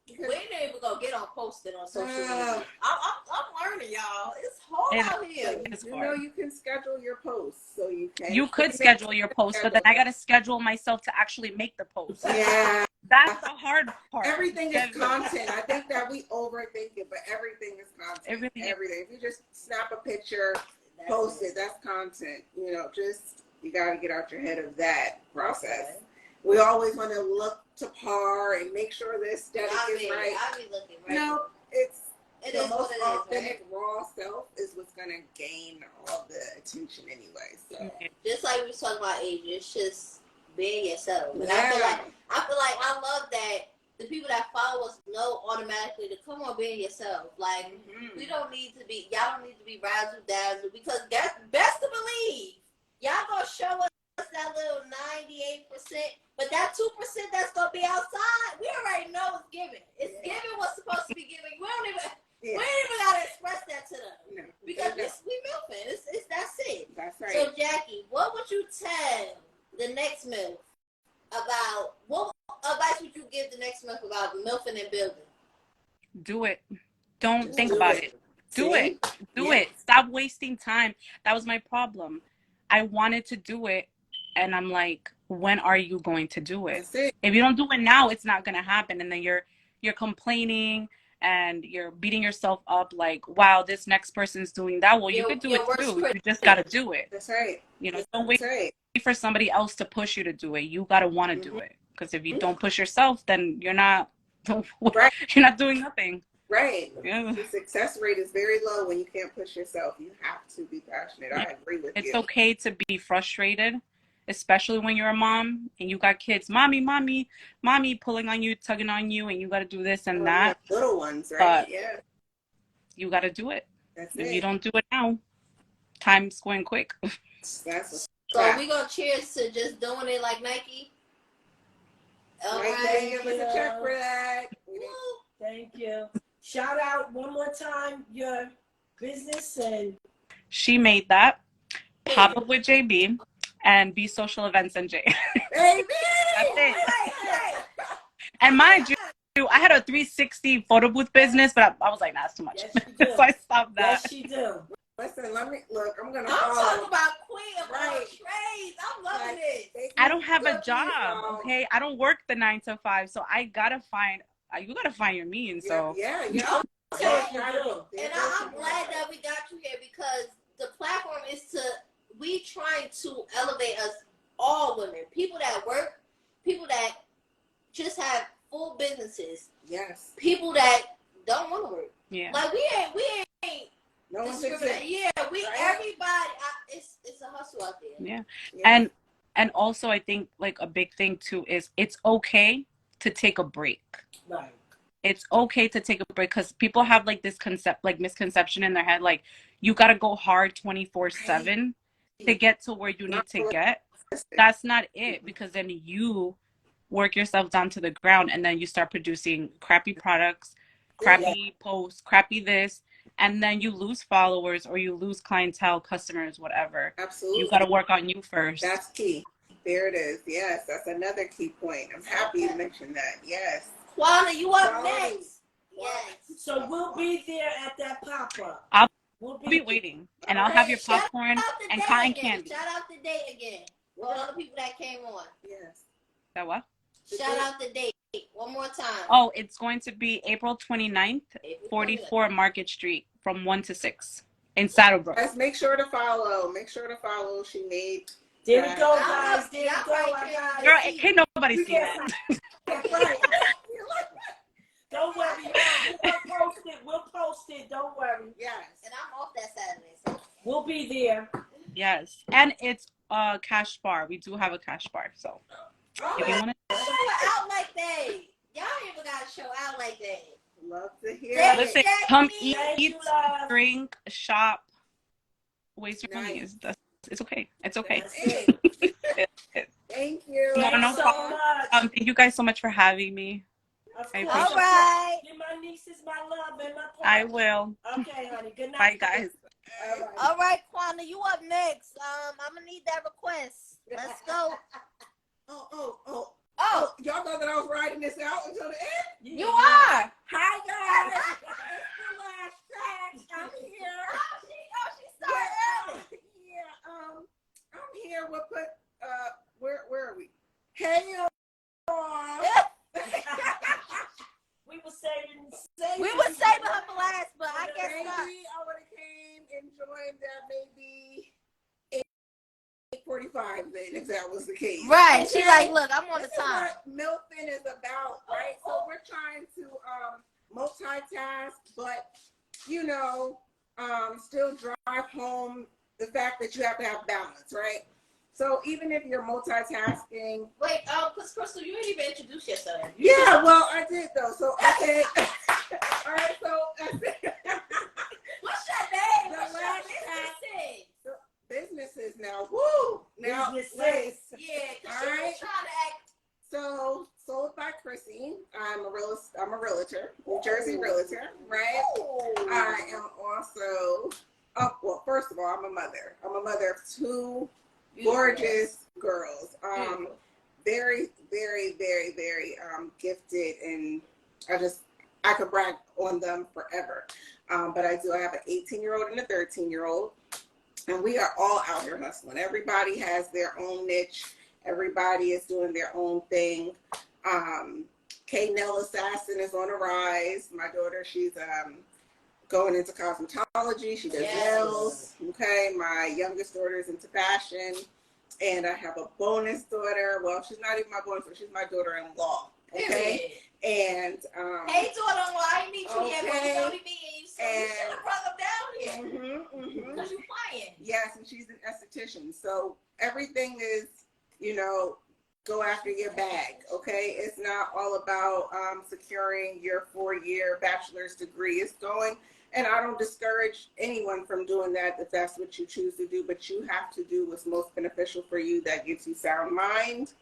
we ain't even gonna get on posting on social media. I'm learning, y'all. It's hard out here.
You know, you can schedule your posts, so you can.
You could schedule your post, but then I gotta schedule myself to actually make the post.
Yeah,
that's the hard part.
Everything is content. I think that we overthink it, but everything is content. Everything. If you just snap a picture, post it, that's content. You know, just you got to get out your head of that process. Okay. We always want to look to par and make sure the aesthetic is right.
I be looking right.
No, it's the
is
most
right?
authentic, raw self is what's gonna gain all the attention anyway. So
just like we was talking about age, it's just being yourself. And I feel like I love that the people that follow us know automatically to come on, being yourself. Like we don't need to be, y'all don't need to be razzle dazzle, because that's best to believe y'all gonna show us that little 98%, but that 2% that's gonna be outside, we already know it's given. It's given what's supposed to be given. We don't even gotta express that to them because we Milfn. That's it.
That's right.
So Jackie, what would you tell the next MILF about? What advice would you give the next MILF about Milfn and building?
Do it. Don't think about it. Do it. Do it. Stop wasting time. That was my problem. I wanted to do it, and I'm like, when are you going to do it? If you don't do it now, it's not going to happen. And then you're complaining and you're beating yourself up like, wow, this next person's doing that. Well, you could do it too. You just got to do it.
That's right.
You know, don't wait for somebody else to push you to do it. You got to want to do it. Because if you don't push yourself, then you're not doing nothing.
Right.
Yeah.
The success rate is very low when you can't push yourself. You have to be passionate. I agree with you.
It's okay to be frustrated, especially when you're a mom and you got kids. Mommy, pulling on you, tugging on you, and you got to do this and that.
Little ones, right?
But you got to do it.
That's
if you don't do it now, time's going quick.
That's
So we gonna cheers to just doing it like Nike.
All right, give us a check for that.
Thank you. Shout out one more time your business and
She Made That, Pop Up with JB, and Be Social Events and J.
Baby!
That's it. And mind you, I had a 360 photo booth business, but I was like, nah, that's too much.
Yes, she do.
So I stopped that.
Yes, she do.
Listen, let me look. I'm
talking about queen of all
Right.
trades. I'm loving this.
I don't have a job, okay? I don't work the 9 to 5, so I gotta find. You gotta find your means. So
yeah.
And I'm glad that we got you here because the platform is we trying to elevate us all women, people that work, people that just have full businesses,
yes, people
that don't want to work.
Yeah,
like we ain't.
No one's
Yeah, everybody. It's a hustle out there.
Yeah. And also I think like a big thing too is it's okay to take a break.
Right.
It's okay to take a break because people have like this misconception in their head, like you got to go hard 24/7 to get to where you need to get. That's not it, because then you work yourself down to the ground and then you start producing crappy products, crappy posts, crappy this, and then you lose followers or you lose clientele, customers, whatever.
Absolutely.
You got to work on you first.
That's key. There it is. Yes, that's another key point. I'm happy you mentioned that. Yes.
Quana, you up next? Yes.
So we'll be there at that pop-up.
I'll be waiting, and I'll have your popcorn and cotton candy.
Shout out the date again. All the people that came on.
Yes.
That what?
Shout out the date one more time.
Oh, it's going to be April 29th, 44 Market Street from 1 to 6 in Saddlebrook.
Let's make sure to follow. She Made.
There we go, guys. There we go.
Girl, can't nobody see that.
Right.
Don't worry. We'll post it. Don't worry.
Yes.
And I'm off that Saturday, so
We'll be there.
Yes, and it's a cash bar. We do have a cash bar, so if you want to.
Outlet Day. Y'all even got to show Outlet Day.
Love to hear.
Listen, come eat, drink, shop, waste your money. It's okay. It's okay.
Thank you.
No problem. Thank you guys so much for having me.
All
right.
Give my nieces my love and my partner.
I will.
Okay, honey. Good night.
Bye, guys.
All right, Quana, you up next. I'm gonna need that request. Let's go.
Oh, y'all thought that I was writing this out until the end?
You are.
Hi, guys. It's the last track. I'm here.
She started early.
Yeah, I'm here. We'll put, where are we? Hey, y'all.
We were saving
her for last, but I guess
maybe
not.
I would have came and joined that maybe 8:45 then, if that was the case.
Right.
Okay?
She's like, look, I'm on the
This
time.
is what Milfn is about, right? So we're trying to multitask, but still drive home the fact that you have to have balance, right? So even if you're multitasking.
Wait, because Crystal, you didn't even introduce yourself.
Yeah, well, I did though. So okay. All right, so that's it.
What's your name?
The last
businesses?
Businesses now. Woo! Now,
businesses.
Yeah, because
all
she
right.
was trying to act.
So, Sold by Chrissy. I'm a realtor, New Jersey realtor, right? I am also. Well, first of all, I'm a mother. I'm a mother of two gorgeous girls. Very, very, very, very gifted, and I could brag on them forever. But I have an 18-year-old and a 13-year-old, and we are all out here hustling. Everybody has their own niche. Everybody is doing their own thing. K-Nell Assassin is on a rise. My daughter, she's going into cosmetology. She does nails. Okay, my youngest daughter is into fashion, and I have a bonus daughter. Well, she's not even my bonus daughter. She's my daughter-in-law. Okay, and
hey, daughter-in-law, I didn't meet you yet, but you only meet you. So you
And-
should have brought them down here because you're playing.
yes, and she's an esthetician. So everything is, go after your bag. Okay, it's not all about securing your 4-year bachelor's degree. It's going And I don't discourage anyone from doing that if that's what you choose to do, but you have to do what's most beneficial for you, that gives you sound mind,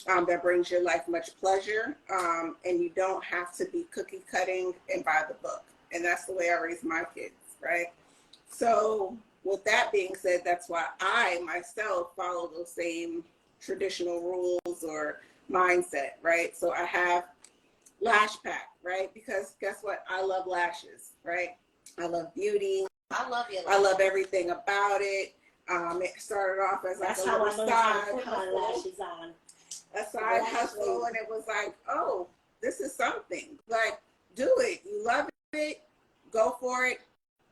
that brings your life much pleasure, and you don't have to be cookie cutting and by the book. And that's the way I raise my kids, right? So with that being said, that's why I myself follow those same traditional rules or mindset, right? So I have lash pack, right? Because guess what? I love lashes, right? I love beauty.
I love you.
I love everything about it. It started off as like
That's
a
how
little
I learned how to
side
put my
hustle,
lashes on.
a side hustle, and it was like, oh, this is something. Like, do it. You love it. Go for it.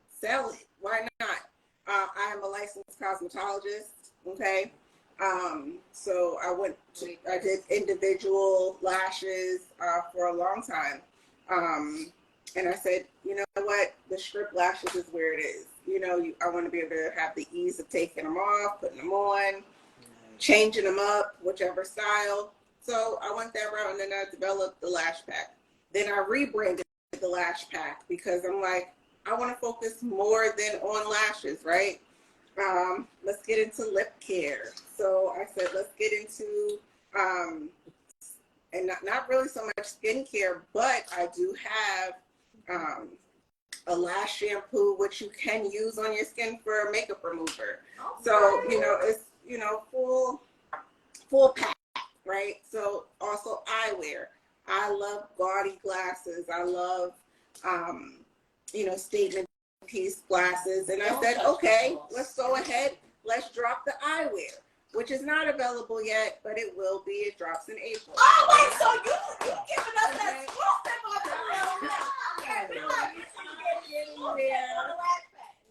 Sell it. Why not? I am a licensed cosmetologist. Okay. So I did individual lashes for a long time. And I said, you know what? The strip lashes is where it is. You know, I want to be able to have the ease of taking them off, putting them on, changing them up, whichever style. So I went that route, and then I developed the lash pack. Then I rebranded the lash pack because I'm like, I want to focus more than on lashes, right? Let's get into lip care. So I said, let's get into, and not really so much skincare, but I do have a lash shampoo, which you can use on your skin for a makeup remover. Okay. So, you know, it's, you know, full pack, right? So also eyewear. I love gaudy glasses. I love, you know, statement piece glasses. And I said, okay, let's go ahead. Let's drop the eyewear, which is not available yet, but it will be. It drops in April.
Oh, wait, so you giving us that exclusive on the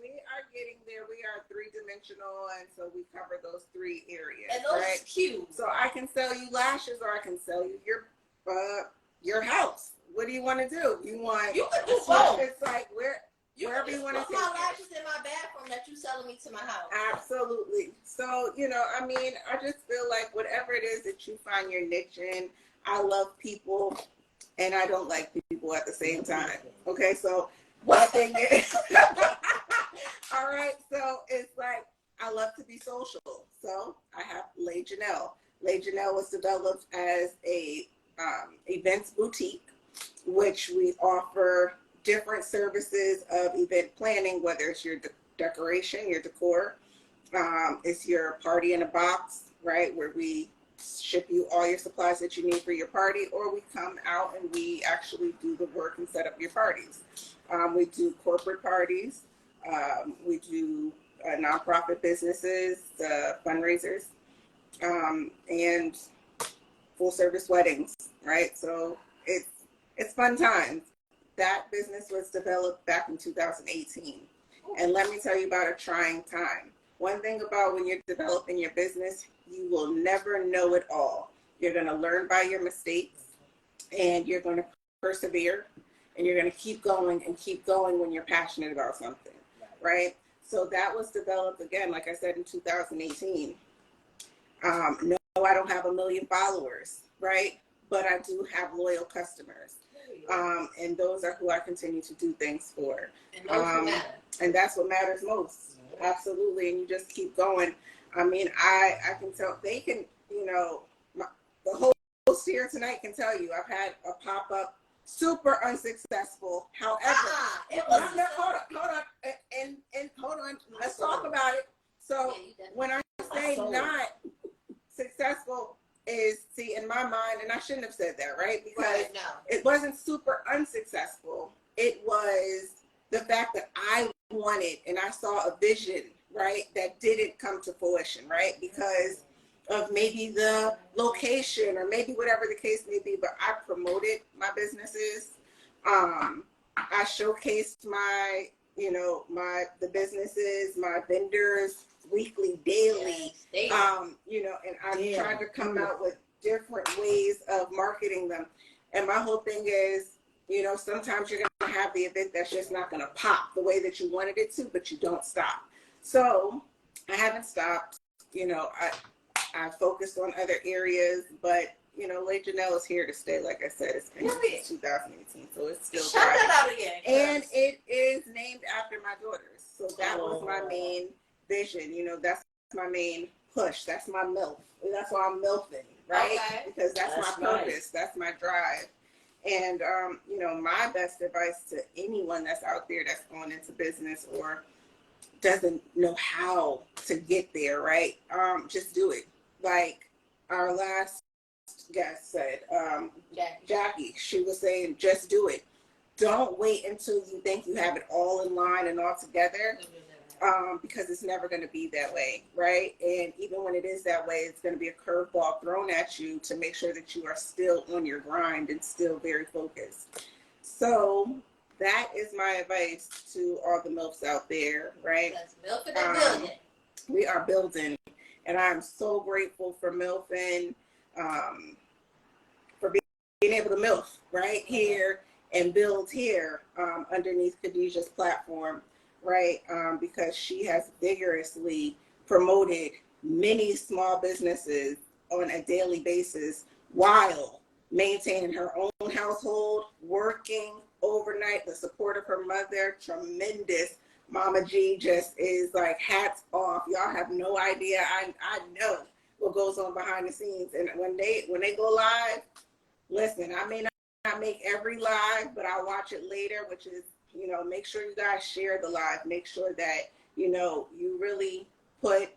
We are getting there. We are three-dimensional, and so we cover those three areas.
And those
right?
is cute.
So I can sell you lashes, or I can sell you your house. What do you want to do? You
can do both.
It's like wherever you want to take
my lashes in my bathroom that you selling me to my house.
Absolutely. So, you know, I mean, I just feel like whatever it is that you find your niche in, I love people and I don't like people at the same time. Okay, so one thing is, all right, so it's like, I love to be social. So I have Le Janelle. Le Janelle was developed as a events boutique, which we offer different services of event planning, whether it's your decoration, your decor, it's your party in a box, right, where we ship you all your supplies that you need for your party, or we come out and we actually do the work and set up your parties. We do corporate parties. We do nonprofit businesses, fundraisers, and full service weddings, right? So it's fun times. That business was developed back in 2018. And let me tell you about a trying time. One thing about when you're developing your business, you will never know it all. You're going to learn by your mistakes, and you're going to persevere, and you're going to keep going when you're passionate about something, right? So that was developed, again, like I said, in 2018. No, I don't have 1 million followers, right? But I do have loyal customers. And those are who I continue to do things for. And that's what matters most. Absolutely. And you just keep going. I mean, I can tell, they can, you know, the host here tonight can tell you, I've had a pop-up, super unsuccessful. However, hold on. And hold on. Let's talk about it. So when I say not successful, is, see, in my mind, and I shouldn't have said that, right? Because it wasn't super unsuccessful. It was the fact that I wanted, and I saw a vision, right, that didn't come to fruition, right? Because of maybe the location or maybe whatever the case may be, but I promoted my businesses. I showcased my, you know, the businesses, my vendors, weekly, daily, you know, and I'm trying to come out with different ways of marketing them. And my whole thing is, you know, sometimes you're going to have the event that's just not going to pop the way that you wanted it to, but you don't stop. So I haven't stopped. You know, I focused on other areas, but you know, Lady Janelle is here to stay. Like I said, it's been since 2018, so it's still
Shout
thriving.
that out again.
And it is named after my daughters. So that was my main vision. You know, that's my main push. That's my MILF. That's why I'm Milfn, right?
Okay.
Because that's my purpose. Nice. That's my drive. And, you know, my best advice to anyone that's out there that's going into business or doesn't know how to get there, right? Just do it. Like our last guest said, Jackie, she was saying, just do it. Don't wait until you think you have it all in line and all together, because it's never going to be that way, right? And even when it is that way, it's going to be a curveball thrown at you to make sure that you are still on your grind and still very focused. So that is my advice to all the MILFs out there, right?
That's Milfn and building.
We are building, and I'm so grateful for Milfn, for being able to MILF right here and build here underneath Khadijah's platform, right? Because she has vigorously promoted many small businesses on a daily basis while maintaining her own household, working overnight, the support of her mother, tremendous. Mama G just is like hats off. Y'all have no idea. I know what goes on behind the scenes. And when they go live, listen, I may not make every live, but I'll watch it later, which is, you know, make sure you guys share the live. Make sure that, you know, you really put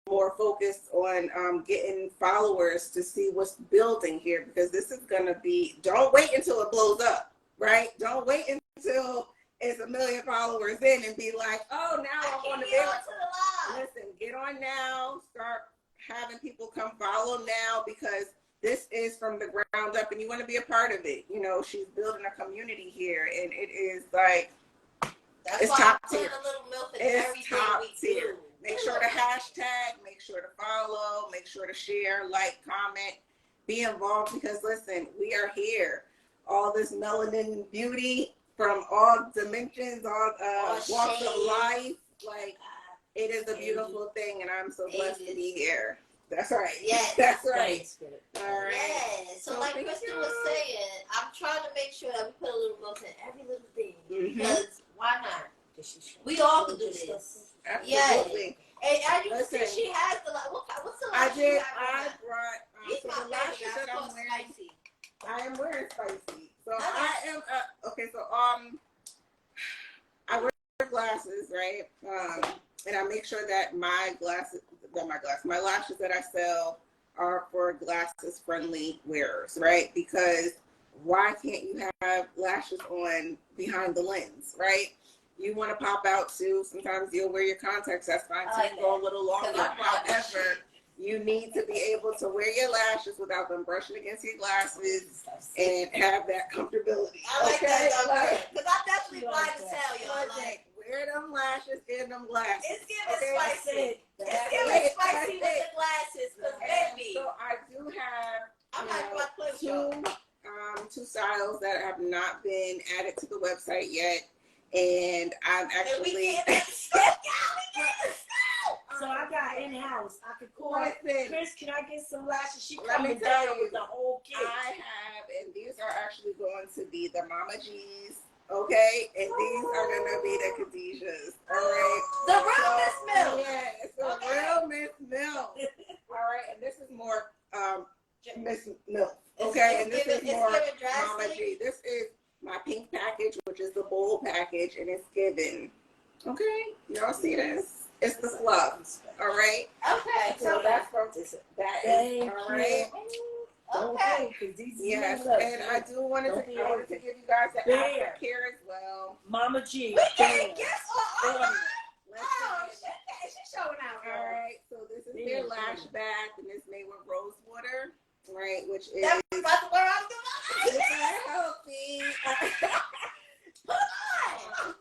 more focus on getting followers to see what's building here, because this is going to be, don't wait until it blows up, right? Don't wait until it's 1 million followers in and be like, oh, now I want to be. Listen, get on now. Start having people come follow now, because this is from the ground up and you want to be a part of it. You know, she's building a community here, and it is like, it's top tier. It's top tier. Make sure to hashtag, make sure to follow, make sure to share, like, comment, be involved, because listen, we are here. All this melanin beauty from all dimensions, all walks of life, like, it is a beautiful thing, and I'm so blessed to be here. That's right.
Yes.
That's right. All right.
Yes. So like Kristen was saying, I'm trying to make sure that we put a little milk in every little thing. Because why not? We all can do this.
Absolutely.
And as you can see, she has the what's the last?
I brought so the lashes that I'm wearing.
Spicy.
I am wearing spicy. So I am okay. So I wear glasses, right? And I make sure that my lashes that I sell are for glasses friendly wearers, right? Because why can't you have lashes on behind the lens, right? You want to pop out too. Sometimes you'll wear your contacts. That's fine too. Go a little longer. However, you need to be able to wear your lashes without them brushing against your glasses and have that comfortability.
I like that, because I definitely blind to tell y'all.
Like, wear them lashes in them glasses.
It's giving spicy. It's giving spicy with the glasses, because baby.
So I do have two styles that have not been added to the website yet. And I'm actually.
So I got in-house. I could call Chris, can I get some lashes? She
Let me
coming
tell
down
you,
with the whole kit.
I have, and these are actually going to be the Mama G's, okay? And these are going to be the Khadijahs, all right?
The real Miss Milk.
Yeah, it's the real Miss Milk. All right, and this is more Miss Milk, okay? And this is more Mama G. This is my pink package, which is the bold package, and it's given. Okay, y'all see this? It's the fluff. All right.
Okay.
So that's from that is all right.
Okay.
Yes, and I do wanted to give you guys the aftercare as well.
Mama G.
We can't guess all of them.
Oh,
she's showing out.
All right. So this is their lash bath, and it's made with rose water, right? Which is
that's about to wear out the
it's healthy.
Put on.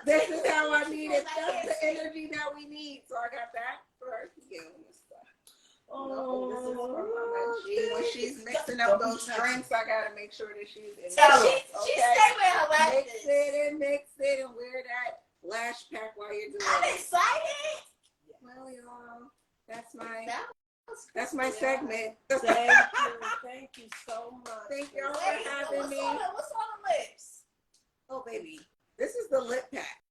This is how I need it. That's the energy that we need. So I got that for you. Oh, this is from Mama G. When she's mixing up those drinks, I gotta make sure that she's in.
So she stay with her lashes.
Mix it, and wear that lash pack while you're doing it.
I'm excited.
Well, y'all, that's my That's my segment.
Thank you so much.
Thank y'all for having me.
What's on the lips?
Oh, baby. This is the lip pack.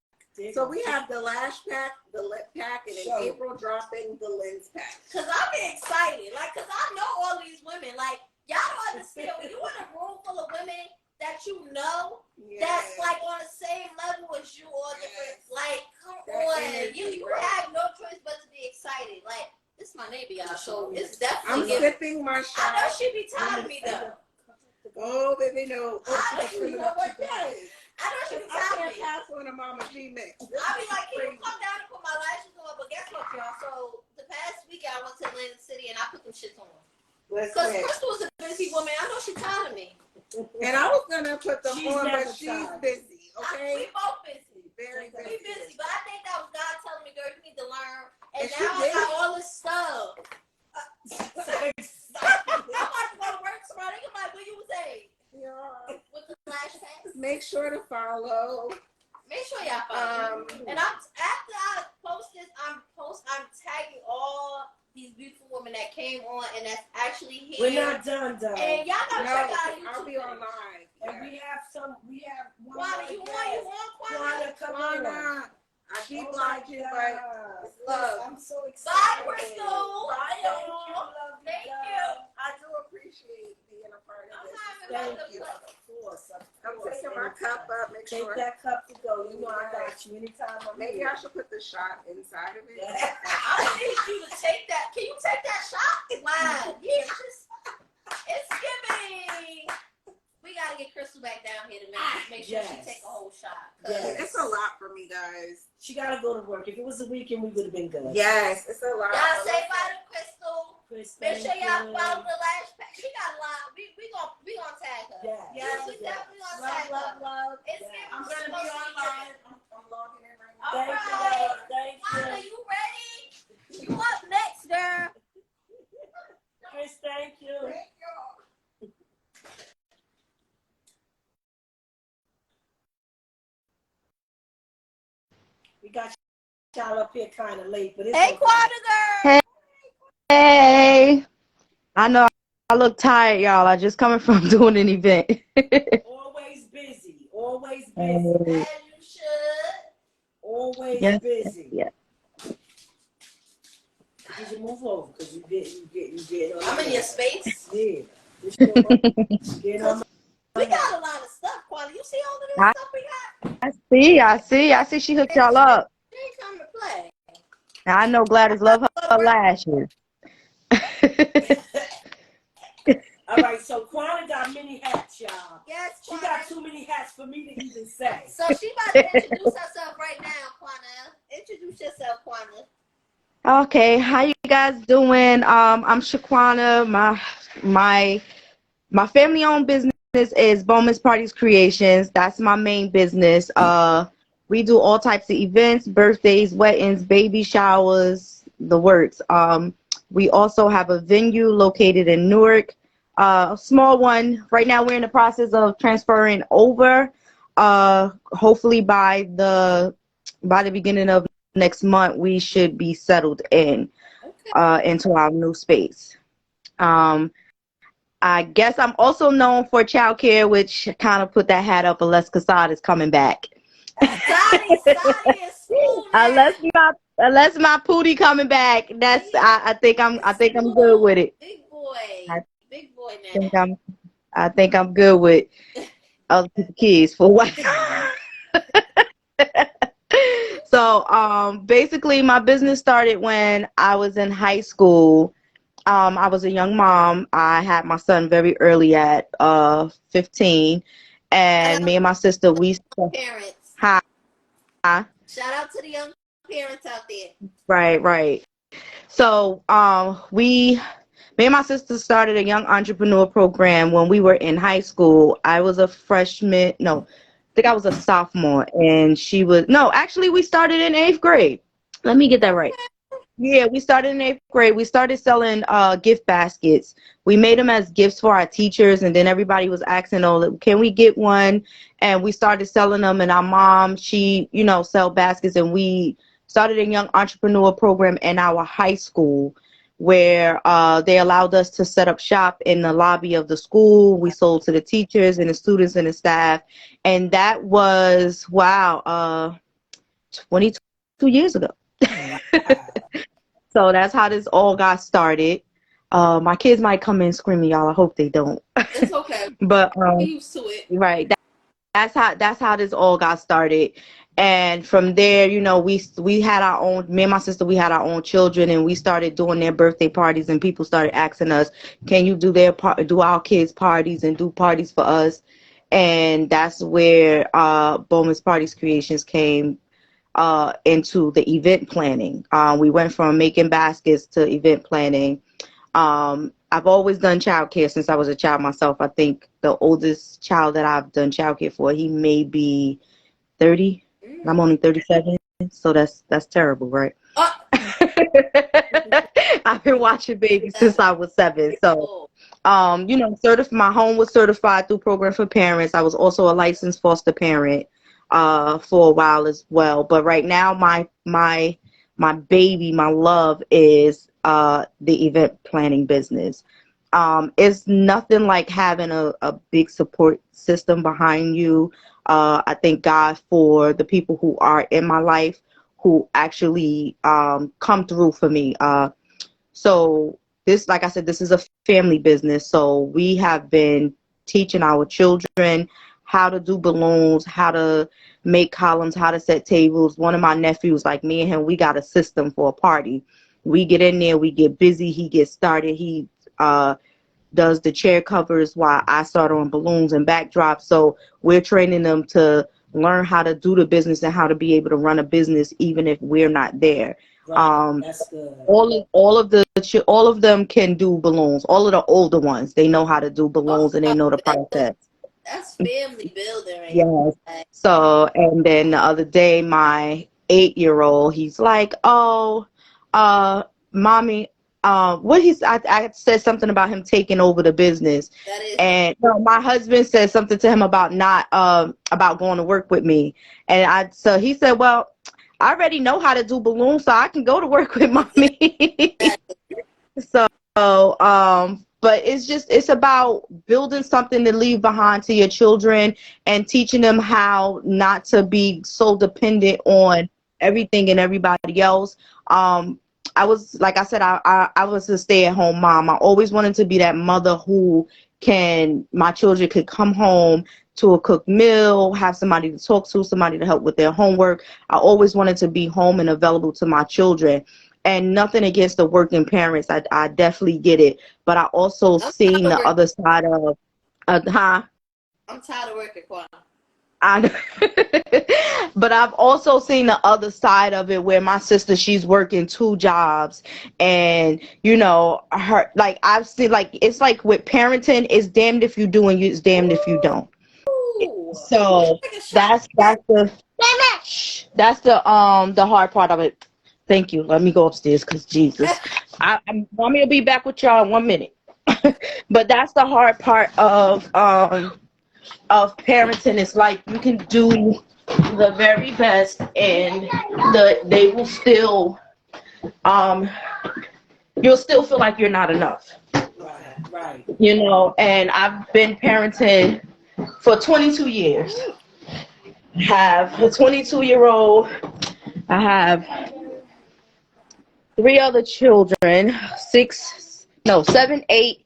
So we have the lash pack, the lip pack, and in April dropping the lens pack.
Cause I'm excited, like, cause I know all these women. Like, y'all don't understand when you in a room full of women that you know, that's like on the same level as you, or different. Like, come on, you have no choice but to be excited. Like, this is my neighbor, y'all. So it's definitely.
I'm sipping my shot.
I know she be tired of me though.
Oh, baby, no.
I know she be tired of me.
Pass on a Mama G mix.
I be like, can you come down and put my lashes on? But guess what, y'all? So the past week I went to Atlantic City and I put them shits on. Because Crystal's a busy woman. I know she's tired of me.
And I was gonna put them on, but she's busy. Okay.
We both busy.
Very busy.
We busy. But I think that was God telling me, girl, you need to learn. And now I got all this stuff. I'm about to go to work tomorrow. They like, what you was saying?
Yeah.
With the lash packs.
Make sure to follow.
Make sure y'all follow. And after I post this, I'm tagging all these beautiful women that came on and that's actually here.
We're not done, though.
And y'all gotta check out YouTube.
I'll be on live.
And we have one.
Kwana, you on, Kwana?
Kwana, come on.
I keep watching, but it's love.
I'm so excited.
Bye, Crystal.
Bye, y'all.
Thank you.
I do appreciate being a part of this.
Thank you. Of course.
I'm taking my cup up. Make
Take
sure.
that cup to go. You know I got you anytime I'm
Maybe
here.
I should put the shot inside of it.
I need you to take that. Can you take that shot? Wow. Yeah, it's giving. We gotta get Crystal back down here to make sure she take a whole shot.
Yes.
It's a lot for me, guys.
She gotta go to work. If it was a weekend, we would have been good.
Yes, it's a lot.
Y'all say bye to Crystal. Make sure y'all
you.
follow the lash pack. She got a lot. We gonna tag her.
Yes.
We definitely gonna tag her.
Love.
It's
I'm gonna be online. I'm logging in right now.
All
Thank
right.
you. Thank
Kwana,
you.
you ready? You up next, girl.
Chris, thank you.
Thank y'all.
We got y'all up here kind of late, but it's
Hey,
okay.
Kwana girl.
Hey, I know I look tired, y'all. I just coming from doing an event.
Always busy. Always busy.
As you should.
Always busy.
Yeah.
You should move over because you get.
I'm in your space.
Yeah. Get on
We got a lot of stuff, Kwana. You see all of this stuff we got?
I see she hooked y'all up.
She ain't come to play.
I know Gladys love her lashes.
All right, so Kwana got many hats, y'all.
Yes,
She
Kwana.
got too many hats for me to even say.
So she about to introduce herself right now, Kwana. Introduce yourself, Kwana.
Okay, how you guys doing? I'm Shaquana. My family-owned business is Bowman's Parties Creations. That's my main business. We do all types of events, birthdays, weddings, baby showers, the works. We also have a venue located in Newark, a small one. Right now, we're in the process of transferring over. Hopefully, by the beginning of next month, we should be settled in into our new space. I guess I'm also known for childcare, which kind of put that hat up unless Kassad is coming back.
Sadi is school now.
Unless my Pootie coming back, that's I think I'm good with it.
Big boy. Big boy now.
I think I'm good with other people's kids for what. So basically my business started when I was in high school. I was a young mom. I had my son very early at 15, and me and my sister
Parents.
Hi.
Shout out to the young parents out there.
Right. So me and my sister started a young entrepreneur program when we were in high school. I was a freshman. No, I think I was a sophomore, and actually we started in 8th grade. Let me get that right. Yeah, we started in 8th grade. We started selling gift baskets. We made them as gifts for our teachers, and then everybody was asking, "Oh, can we get one?" And we started selling them. And our mom, she, sell baskets, and we started a young entrepreneur program in our high school where they allowed us to set up shop in the lobby of the school. We sold to the teachers and the students and the staff. And that was, 22 years ago. So that's how this all got started. My kids might come in screaming, y'all. I hope they don't.
It's okay.
But
Get used to it.
right. That's how this all got started. And from there, you know, we had our own, me and my sister, we had our own children, and we started doing their birthday parties, and people started asking us, can you do do our kids' parties and do parties for us? And that's where Bowman's Parties Creations came into the event planning. We went from making baskets to event planning. I've always done childcare since I was a child myself. I think the oldest child that I've done childcare for, he may be 30. I'm only 37, so that's terrible, right? I've been watching babies since I was 7. So, you know, my home was certified through Program for Parents. I was also a licensed foster parent for a while as well. But right now, my baby, my love is the event planning business. It's nothing like having a big support system behind you. I thank God for the people who are in my life who actually come through for me. So this, like I said, this is a family business. So we have been teaching our children how to do balloons, how to make columns, how to set tables. One of my nephews, like me and him, we got a system for a party. We get in there, we get busy, he gets started, he does the chair covers while I start on balloons and backdrops. So we're training them to learn how to do the business and how to be able to run a business even if we're not there.
Right. That's good.
All of them can do balloons. All of the older ones, they know how to do balloons and they know the process.
That's family building, right?
Yes. So, and then the other day, my 8-year-old, he's like, "Oh, mommy, I said something about him taking over the business."
That is.
And my husband said something to him about not about going to work with me, and so he said, "Well, I already know how to do balloons, so I can go to work with mommy." So, but it's about building something to leave behind to your children and teaching them how not to be so dependent on everything and everybody else. I was, like I said, I was a stay-at-home mom. I always wanted to be that mother who my children could come home to a cooked meal, have somebody to talk to, somebody to help with their homework. I always wanted to be home and available to my children. And nothing against the working parents. I definitely get it. But I also seen the other side of,
I'm tired of working, Quan.
But I've also seen the other side of it where my sister, she's working 2 jobs, and you know, her, like I've seen, like it's like with parenting, it's damned if you do and it's damned if you don't. So that's the hard part of it. Thank you. Let me go upstairs because Jesus, mommy will be back with y'all in 1 minute. But that's the hard part of parenting. It's like you can do the very best and they will still you'll still feel like you're not enough.
Right.
You know, and I've been parenting for 22 years. I have a 22-year-old. I have 3 other children, 7, 8,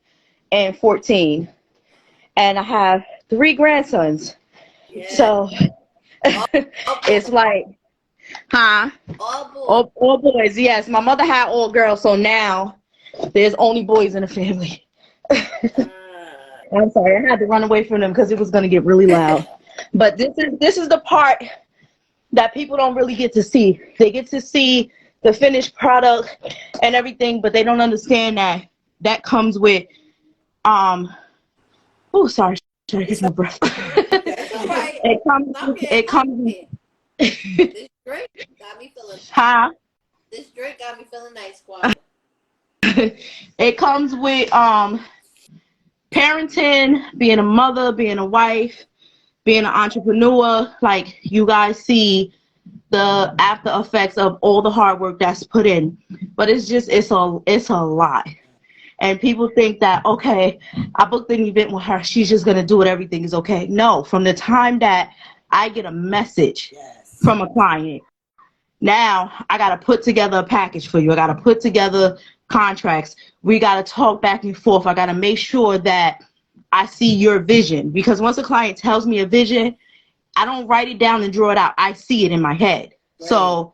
and 14. And I have 3 grandsons.
Yeah.
So it's like, all boys. Yes, my mother had all girls, so now there's only boys in the family. I'm sorry, I had to run away from them because it was going to get really loud. But this is the part that people don't really get to see. They get to see the finished product and everything, but they don't understand that comes with sorry, trying to get my breath. It comes.
This drink got me feeling. This drink got me feeling nice, Quan.
It comes with parenting, being a mother, being a wife, being an entrepreneur. Like, you guys see the after effects of all the hard work that's put in. But it's a lot. And people think that, okay, I booked an event with her, she's just going to do it, everything is okay. No, from the time that I get a message from a client, now I got to put together a package for you. I got to put together contracts. We got to talk back and forth. I got to make sure that I see your vision. Because once a client tells me a vision, I don't write it down and draw it out. I see it in my head. Right. So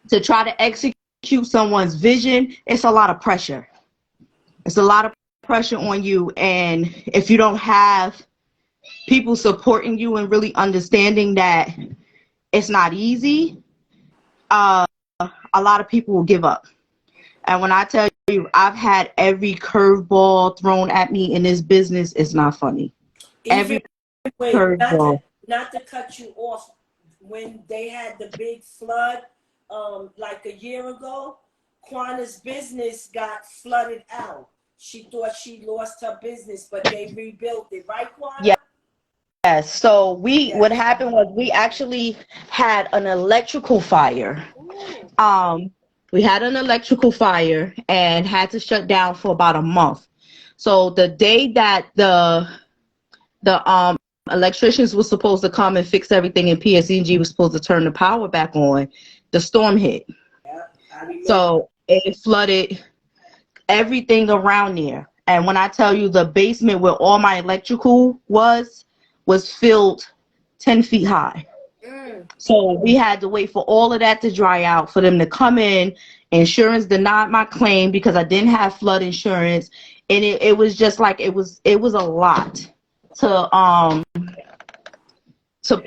to try to execute someone's vision, it's a lot of pressure. It's a lot of pressure on you, and if you don't have people supporting you and really understanding that it's not easy, a lot of people will give up. And when I tell you, I've had every curveball thrown at me in this business, it's not funny. Every curveball.
Not to cut you off, when they had the big flood, like a year ago, Quanna's business got flooded out. She thought she lost her business, but they rebuilt it, right, Quanna?
Yeah. Yes. So what happened was we actually had an electrical fire. Ooh. We had an electrical fire and had to shut down for about a month. So the day that the electricians were supposed to come and fix everything, and PSE&G was supposed to turn the power back on, the storm hit. So it flooded everything around there. And when I tell you, the basement where all my electrical was filled 10 feet high. So we had to wait for all of that to dry out, for them to come in. Insurance denied my claim because I didn't have flood insurance. And it was just like, it was a lot to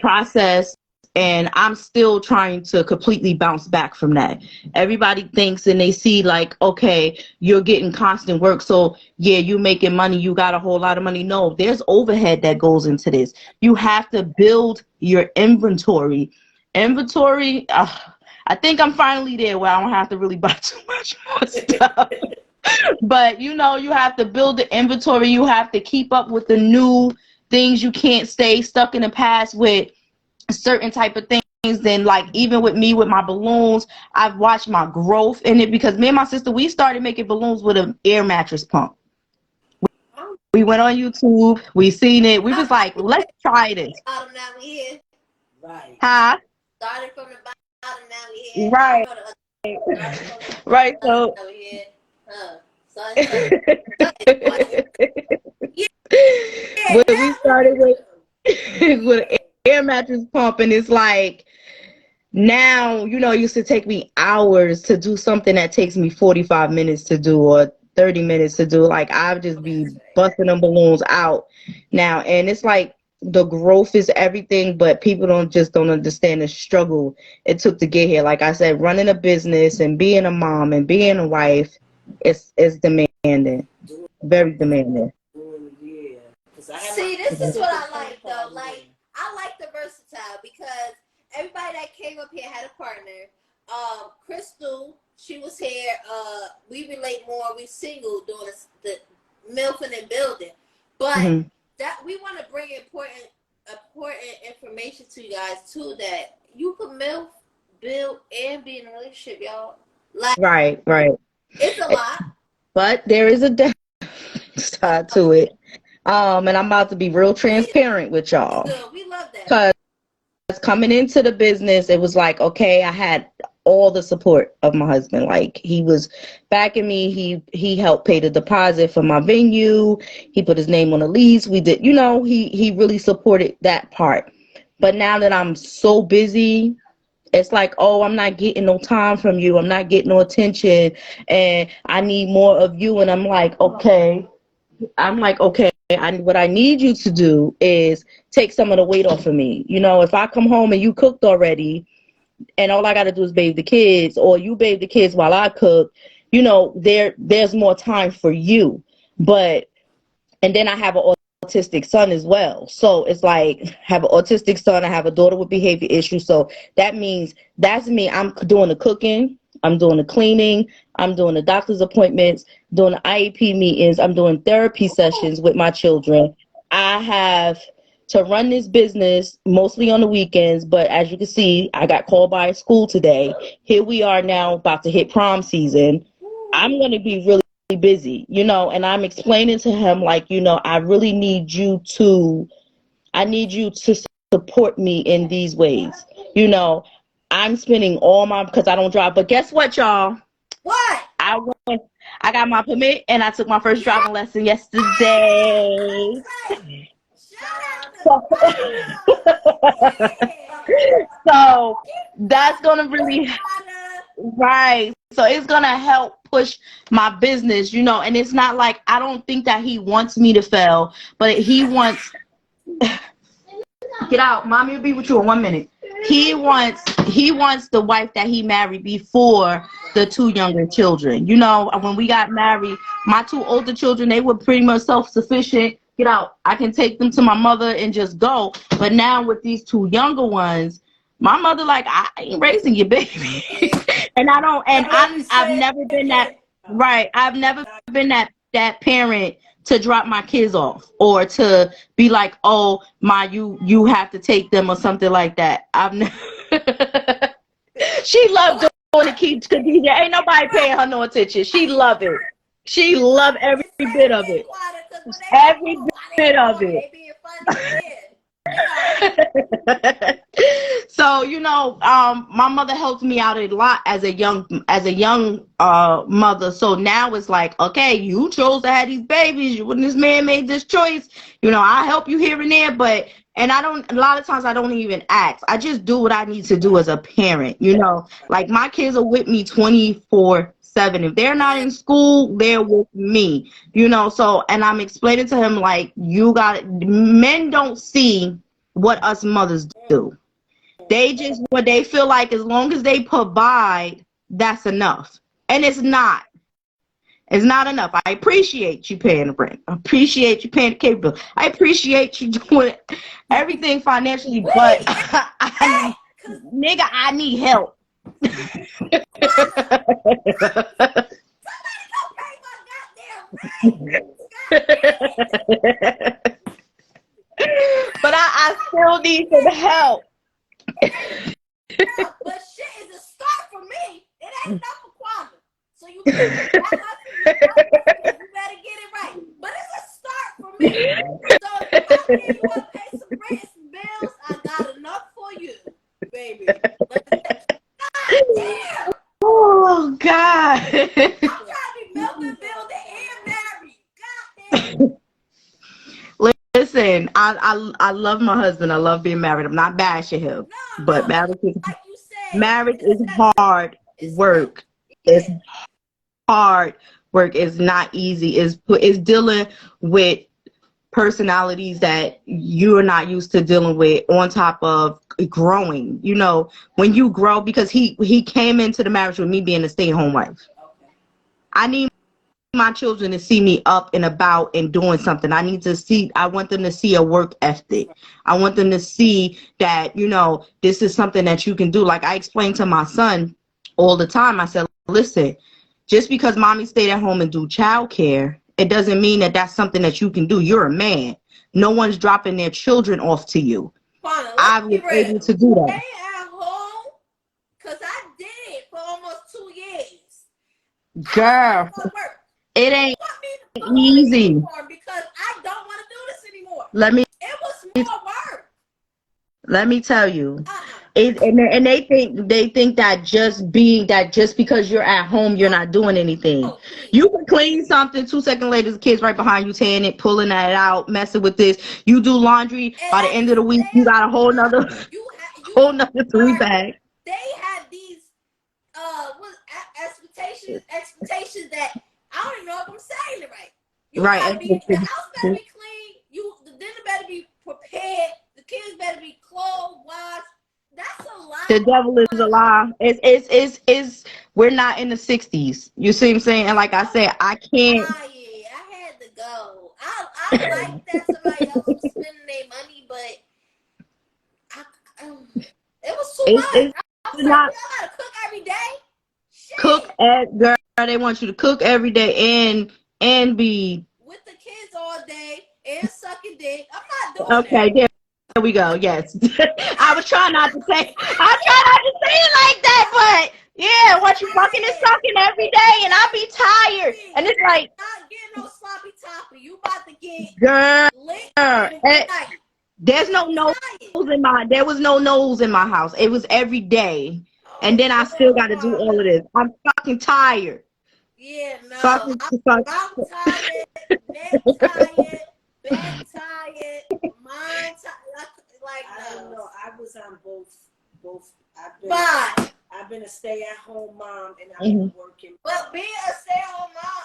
process. And I'm still trying to completely bounce back from that. Everybody thinks and they see like, okay, you're getting constant work, so yeah, you making money, you got a whole lot of money. No, there's overhead that goes into this. You have to build your inventory. I think I'm finally there where I don't have to really buy too much more stuff. But you have to build the inventory. You have to keep up with the new things. You can't stay stuck in the past with certain type of things. Then like even with me with my balloons, I've watched my growth in it, because me and my sister, we started making balloons with an air mattress pump. We went on YouTube, we seen it, we was like, let's try this.
Now we here.
Right.
Huh?
Started from the bottom, now we here.
Right. Right. So when we started with an air mattress pump, and it's like, now, it used to take me hours to do something that takes me 45 minutes to do, or 30 minutes to do. Like, I'll just be busting them balloons out now. And it's like, the growth is everything, but people don't understand the struggle it took to get here. Like I said, running a business and being a mom and being a wife, it's demanding, very demanding.
See, this is what I like, though. Like, I like the versatile, because everybody that came up here had a partner. Crystal, she was here. We relate more. We single doing the Milfn and building, but that we want to bring important information to you guys too. That you can milf, build, and be in a relationship, y'all. Like,
right.
It's a lot,
but there is a side to it. And I'm about to be real transparent with y'all.
We love that.
Because coming into the business, it was like, okay, I had all the support of my husband. Like, he was backing me. He helped pay the deposit for my venue. He put his name on the lease. We did, he really supported that part. But now that I'm so busy, it's like, oh, I'm not getting no time from you. I'm not getting no attention, and I need more of you. And I'm like, okay. What I need you to do is take some of the weight off of me. If I come home and you cooked already, and all I got to do is bathe the kids, or you bathe the kids while I cook, there's more time for you. And then I have an autistic son as well. So it's like, I have an autistic son. I have a daughter with behavior issues. So that means that's me. I'm doing the cooking. I'm doing the cleaning. I'm doing the doctor's appointments, doing the IEP meetings. I'm doing therapy sessions with my children. I have to run this business mostly on the weekends. But as you can see, I got called by a school today. Here we are now about to hit prom season. I'm going to be really busy, you know, and I'm explaining to him, like, you know, I need you to support me in these ways. You know, I'm spending all my, because I don't drive. But guess what, y'all?
What?
I got my permit and I took my first driving lesson yesterday. So that's gonna really, right. So it's gonna help push my business, you know. And it's not like, I don't think that he wants me to fail, but he wants. Get out, mommy will be with you in 1 minute. He wants the wife that he married before the 2 younger children. You know, when we got married, my 2 older children, they were pretty much self-sufficient. Get out. I can take them to my mother and just go. But now with these 2 younger ones, my mother, like, I ain't raising your baby. And I don't, and I've never been that, right. I've never been that parent to drop my kids off or to be like, oh, you have to take them or something like that. I've never. She loved doing the kids. Khadijah, ain't nobody paying her no attention. She loved it. She loved every bit of it. Every bit of it. So, you know, my mother helped me out a lot as a young mother. So now it's like, okay, you chose to have these babies. When this man made this choice, you know, I help you here and there, but a lot of times I don't even ask. I just do what I need to do as a parent, you know. Like, my kids are with me 24/7. If they're not in school, they're with me, you know. So, and I'm explaining to him, like, men don't see what us mothers do. They just, what they feel like, as long as they provide, that's enough. And it's not. It's not enough. I appreciate you paying the rent. I appreciate you paying the cable bill. I appreciate you doing everything financially, but nigga, I need help. But I still need some help.
But shit is a start for me. It ain't enough for Kwame. So you better get it right. But it's a start for me. So if I need you to pay some rent and some bills, I got enough for you, baby. God damn.
Oh God.
I'm trying to be Milfn, building, and married. God damn.
Listen, I love my husband. I love being married. I'm not bashing him, but marriage is hard work. It's hard work. It's not easy. It's dealing with personalities that you're not used to dealing with, on top of growing. You know, when you grow, because he came into the marriage with me being a stay-at-home wife. I need my children to see me up and about and doing something. I want them to see a work ethic. I want them to see that, you know, this is something that you can do. Like, I explain to my son all the time. I said, listen, just because mommy stayed at home and do childcare, it doesn't mean that that's something that you can do. You're a man. No one's dropping their children off to you. I was able to do that.
Stay at home, because I did it for almost 2 years.
Girl, it ain't easy.
Because I don't want to do this anymore.
It
was more work.
Let me tell you. And they think that just because you're at home, you're not doing anything. You can clean something, 2 seconds later, the kid's right behind you, tearing it, pulling that out, messing with this. You do laundry, by the end of the week, you got a whole nother 3 bags.
They had these expectations that I don't even know if I'm saying it right. The house better be clean. The dinner better be prepared. The kids better be clothed, washed. That's a lie.
The devil is a lie. It's we're not in the 60s. You see what I'm saying? And like I said, I can't.
I had to go. I like that somebody else was spending their money, but it was too much. I was like, I gotta cook every day. Shit.
Girl, they want you to cook every day and be
with the kids all day and sucking dick. I'm not doing that.
Okay, we go. Yes. I was trying not to say. I try not to say it like that, but yeah, what you fucking is sucking every day, and I be tired, and it's like,
not getting no sloppy toppy. You about to get
girl,
licked in the night.
there's no nose in my. There was no nose in my house. It was every day, and then I still got to do all of this. I'm fucking tired.
Yeah, no.
Fucking,
I'm tired, neck tired, back tired, mind tired. Like
I don't know. I was on both. I've been a stay-at-home mom, and I've been working.
But being a stay-at-home mom,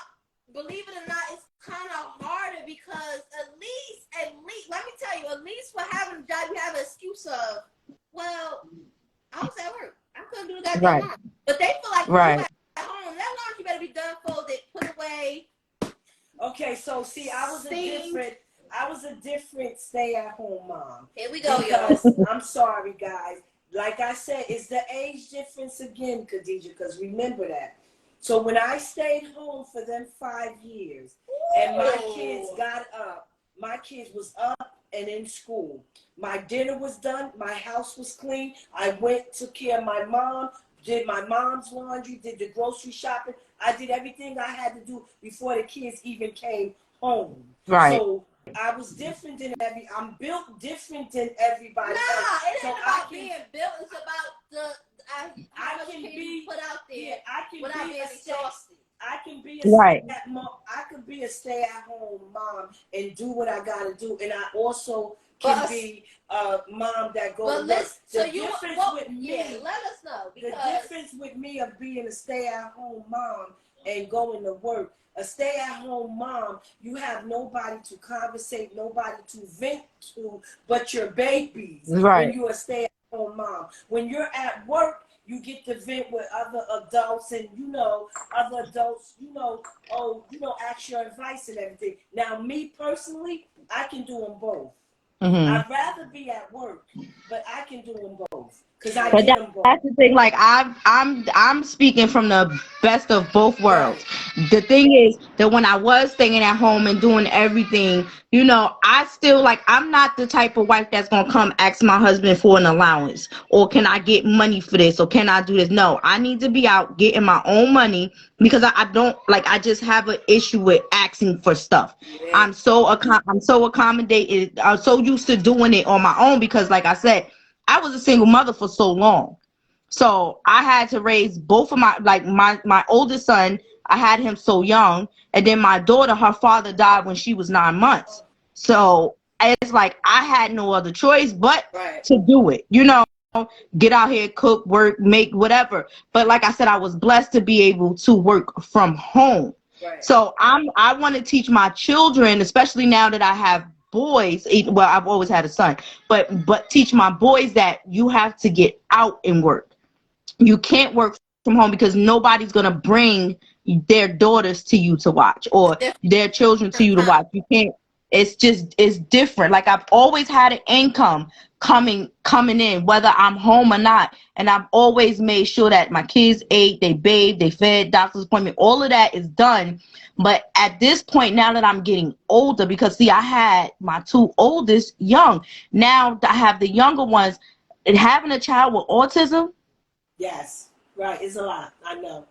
believe it or not, it's kind of harder because at least, let me tell you, at least for having a job, you have an excuse of, well, I was at work. I couldn't do the goddamn laundry. But they feel like you at home, that laundry better be done, folded, put away.
Okay, so see, I was a different stay-at-home mom.
Here we go,
because,
y'all.
I'm sorry, guys. Like I said, it's the age difference again, Khadija, because remember that. So when I stayed home for them 5 years, and my kids got up, my kids was up and in school. My dinner was done. My house was clean. I went, took care of my mom, did my mom's laundry, did the grocery shopping. I did everything I had to do before the kids even came home.
Right.
So I was different than I'm built different than everybody else.
It ain't about being built. It's about how much can you put out there.
Yeah, I can
without
be
being
exhausted. I can be a stay-at-home mom and do what I gotta do, and I also can be a mom that goes to work. The difference with me,
let us know.
The difference with me of being a stay-at-home mom and going to work. A stay-at-home mom, you have nobody to conversate, nobody to vent to, but your babies.
Right.
When you're a stay-at-home mom, when you're at work, you get to vent with other adults, and other adults, ask your advice and everything. Now, me personally, I can do them both. I'd rather be at work, but I can do them both because I get them both.
That's the thing. Like I'm speaking from the best of both worlds. Right. The thing is that when I was staying at home and doing everything, I still I'm not the type of wife that's gonna come ask my husband for an allowance or can I get money for this or can I do this? No, I need to be out getting my own money because I don't I just have an issue with asking for stuff. Yeah. I'm so accommodated. I'm so used to doing it on my own because, like I said, I was a single mother for so long. So I had to raise both of my oldest son. I had him so young. And then my daughter, her father died when she was 9 months. So it's like I had no other choice but to do it. Get out here, cook, work, make whatever. But like I said, I was blessed to be able to work from home. Right. So I want to teach my children, especially now that I have boys. Well, I've always had a son, but teach my boys that you have to get out and work. You can't work from home because nobody's gonna bring their daughters to you to watch or their children to you to watch. You can't. It's different. Like I've always had an income coming in, whether I'm home or not. And I've always made sure that my kids ate, they bathed, they fed, doctor's appointment, all of that is done. But at this point, now that I'm getting older, because see, I had my two oldest young. Now I have the younger ones, and having a child with autism.
Yes, right. It's a lot. I know.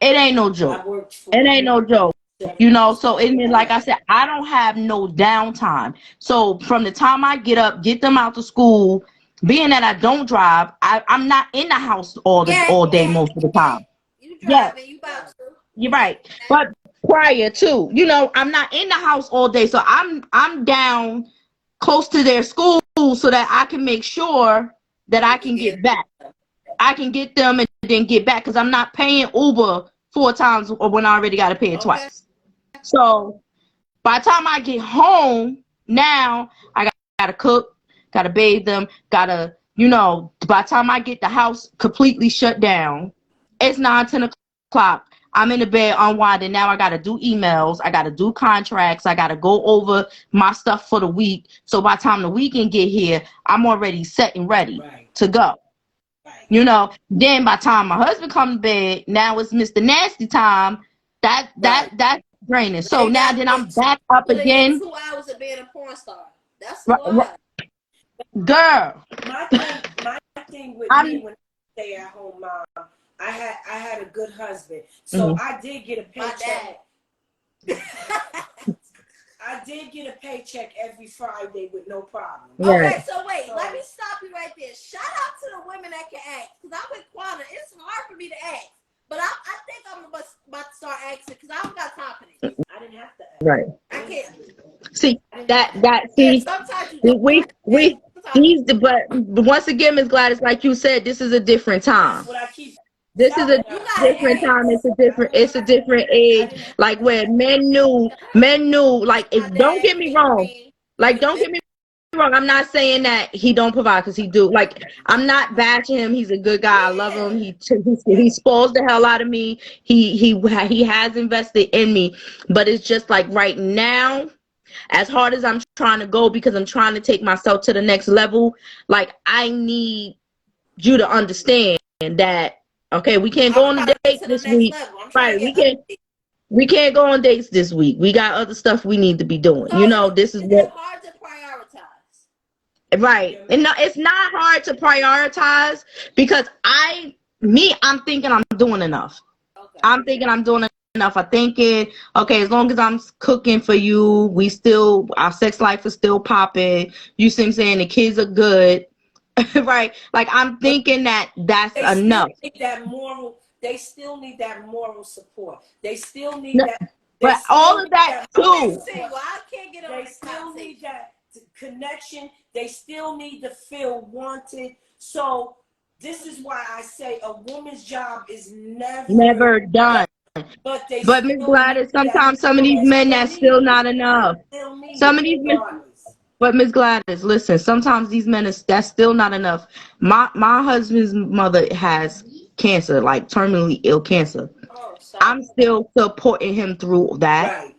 It ain't no joke. It ain't no joke. So like I said, I don't have no downtime. So from the time I get up, get them out to school, being that I don't drive, I'm not in the house all day most of the time.
You driving, you about to.
You're right. But prior to, I'm not in the house all day. So I'm down close to their school so that I can make sure that I can get back. I can get them and then get back because I'm not paying Uber 4 times when I already got to pay it twice. So by the time I get home, now I got to cook, got to bathe them, got to, by the time I get the house completely shut down, it's 9-10 o'clock. I'm in the bed unwinding. Now I got to do emails. I got to do contracts. I got to go over my stuff for the week. So by the time the weekend get here, I'm already set and ready to go. Then by the time my husband comes to bed, now it's Mr. Nasty time. That's draining. So now then I'm back up again.
2 hours of being a porn star. That's wild.
Girl,
My thing with me when I stay at home mom, I had a good husband, so I did get a paycheck. I did get a paycheck every Friday with no problem.
Right.
Okay, so wait, let me stop you right there. Shout out to the women that can act, because I'm with Quana. It's hard for me to act, but I think I'm about to start acting because I don't got confidence.
I didn't have to act.
Right.
I can't.
See
Yeah, sometimes you don't.
we but once again, Miss Gladys, like you said, this is a different time.
That's what I keep.
This is a different time. It's a different age. Like where men knew. Like, don't get me wrong. Like, don't get me wrong. I'm not saying that he don't provide, because he do. Like, I'm not bashing him. He's a good guy. I love him. He spoils the hell out of me. He has invested in me. But it's just like right now, as hard as I'm trying to go, because I'm trying to take myself to the next level, like, I need you to understand that, okay, we can't go on a date this week. Right, we can't go on dates this week. We got other stuff we need to be doing.
So
this is what
hard to prioritize.
Right. And no, it's not hard to prioritize, because I'm thinking I'm doing enough. Okay. I'm thinking I'm doing enough. I'm thinking, okay, as long as I'm cooking for you, our sex life is still popping. You see what I'm saying? The kids are good. Right. Like, I'm thinking that's enough.
They still need that moral support. They still need that.
But all of that too.
I can't get on.
They still need that connection. They still need to feel wanted. So this is why I say a woman's job is never
done.
But
Miss Gladys, sometimes some of these men, that's still not enough. Some of these men. But Miss Gladys, listen, sometimes these men, that's still not enough. My husband's mother has cancer, like terminally ill cancer. I'm still supporting him through that.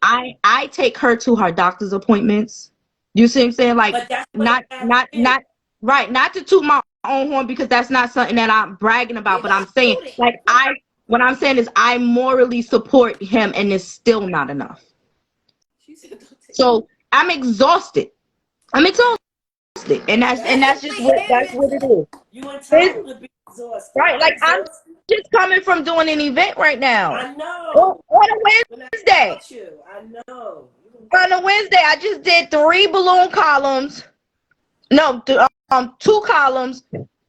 Right. I take her to her doctor's appointments. You see what I'm saying? Like, not to toot my own horn, because that's not something that I'm bragging about, but I'm saying, like, what I'm saying is I morally support him, and it's still not enough. So I'm exhausted. And that's just what it is.
You entitled to be exhausted.
Right, like, I'm just coming from doing an event right now.
I know.
On a Wednesday.
I know.
On a Wednesday, I just did 3 balloon columns. No, 2 columns,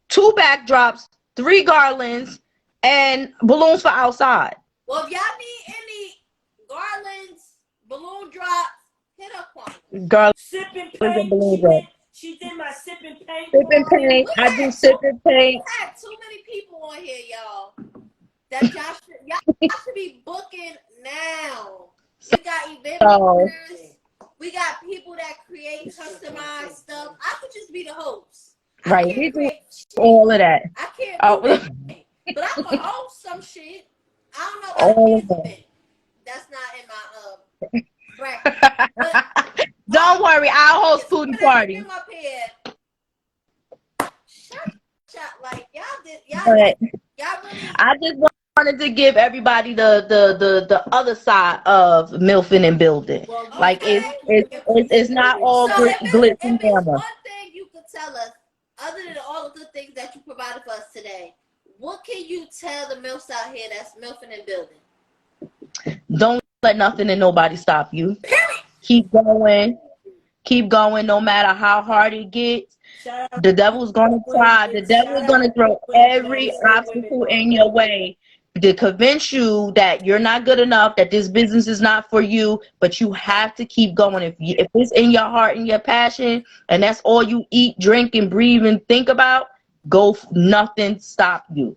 2 backdrops, 3 garlands, and balloons for outside.
Well, if y'all need any garlands, balloon drops, hit up on
Garlands
sipping
and balloon
paint.
drops.
She did my sipping paint.
Sipping paint. I do sipping paint.
We had too many people on here, y'all. That y'all should be booking now. We got event planners. We got people that create customized stuff. I could just be the host.
Right. We do all of that.
I can't do anything. But I can host some shit. I don't know about anything. That's not in my bracket.
Don't worry, I'll host food and party.
Like, y'all
really.
I
just wanted to give everybody the other side of Milfn and building. Well, like, it's not all glitz and glamour.
One thing you could tell us, other than all the good things that you provided for us today, what can you tell the MILFs out here that's Milfn and building?
Don't let nothing and nobody stop you. Keep going, no matter how hard it gets. The devil's gonna try. The devil's gonna throw every obstacle in your way to convince you that you're not good enough, that this business is not for you. But you have to keep going. If it's in your heart and your passion, and that's all you eat, drink, and breathe and think about, go. Nothing stop you.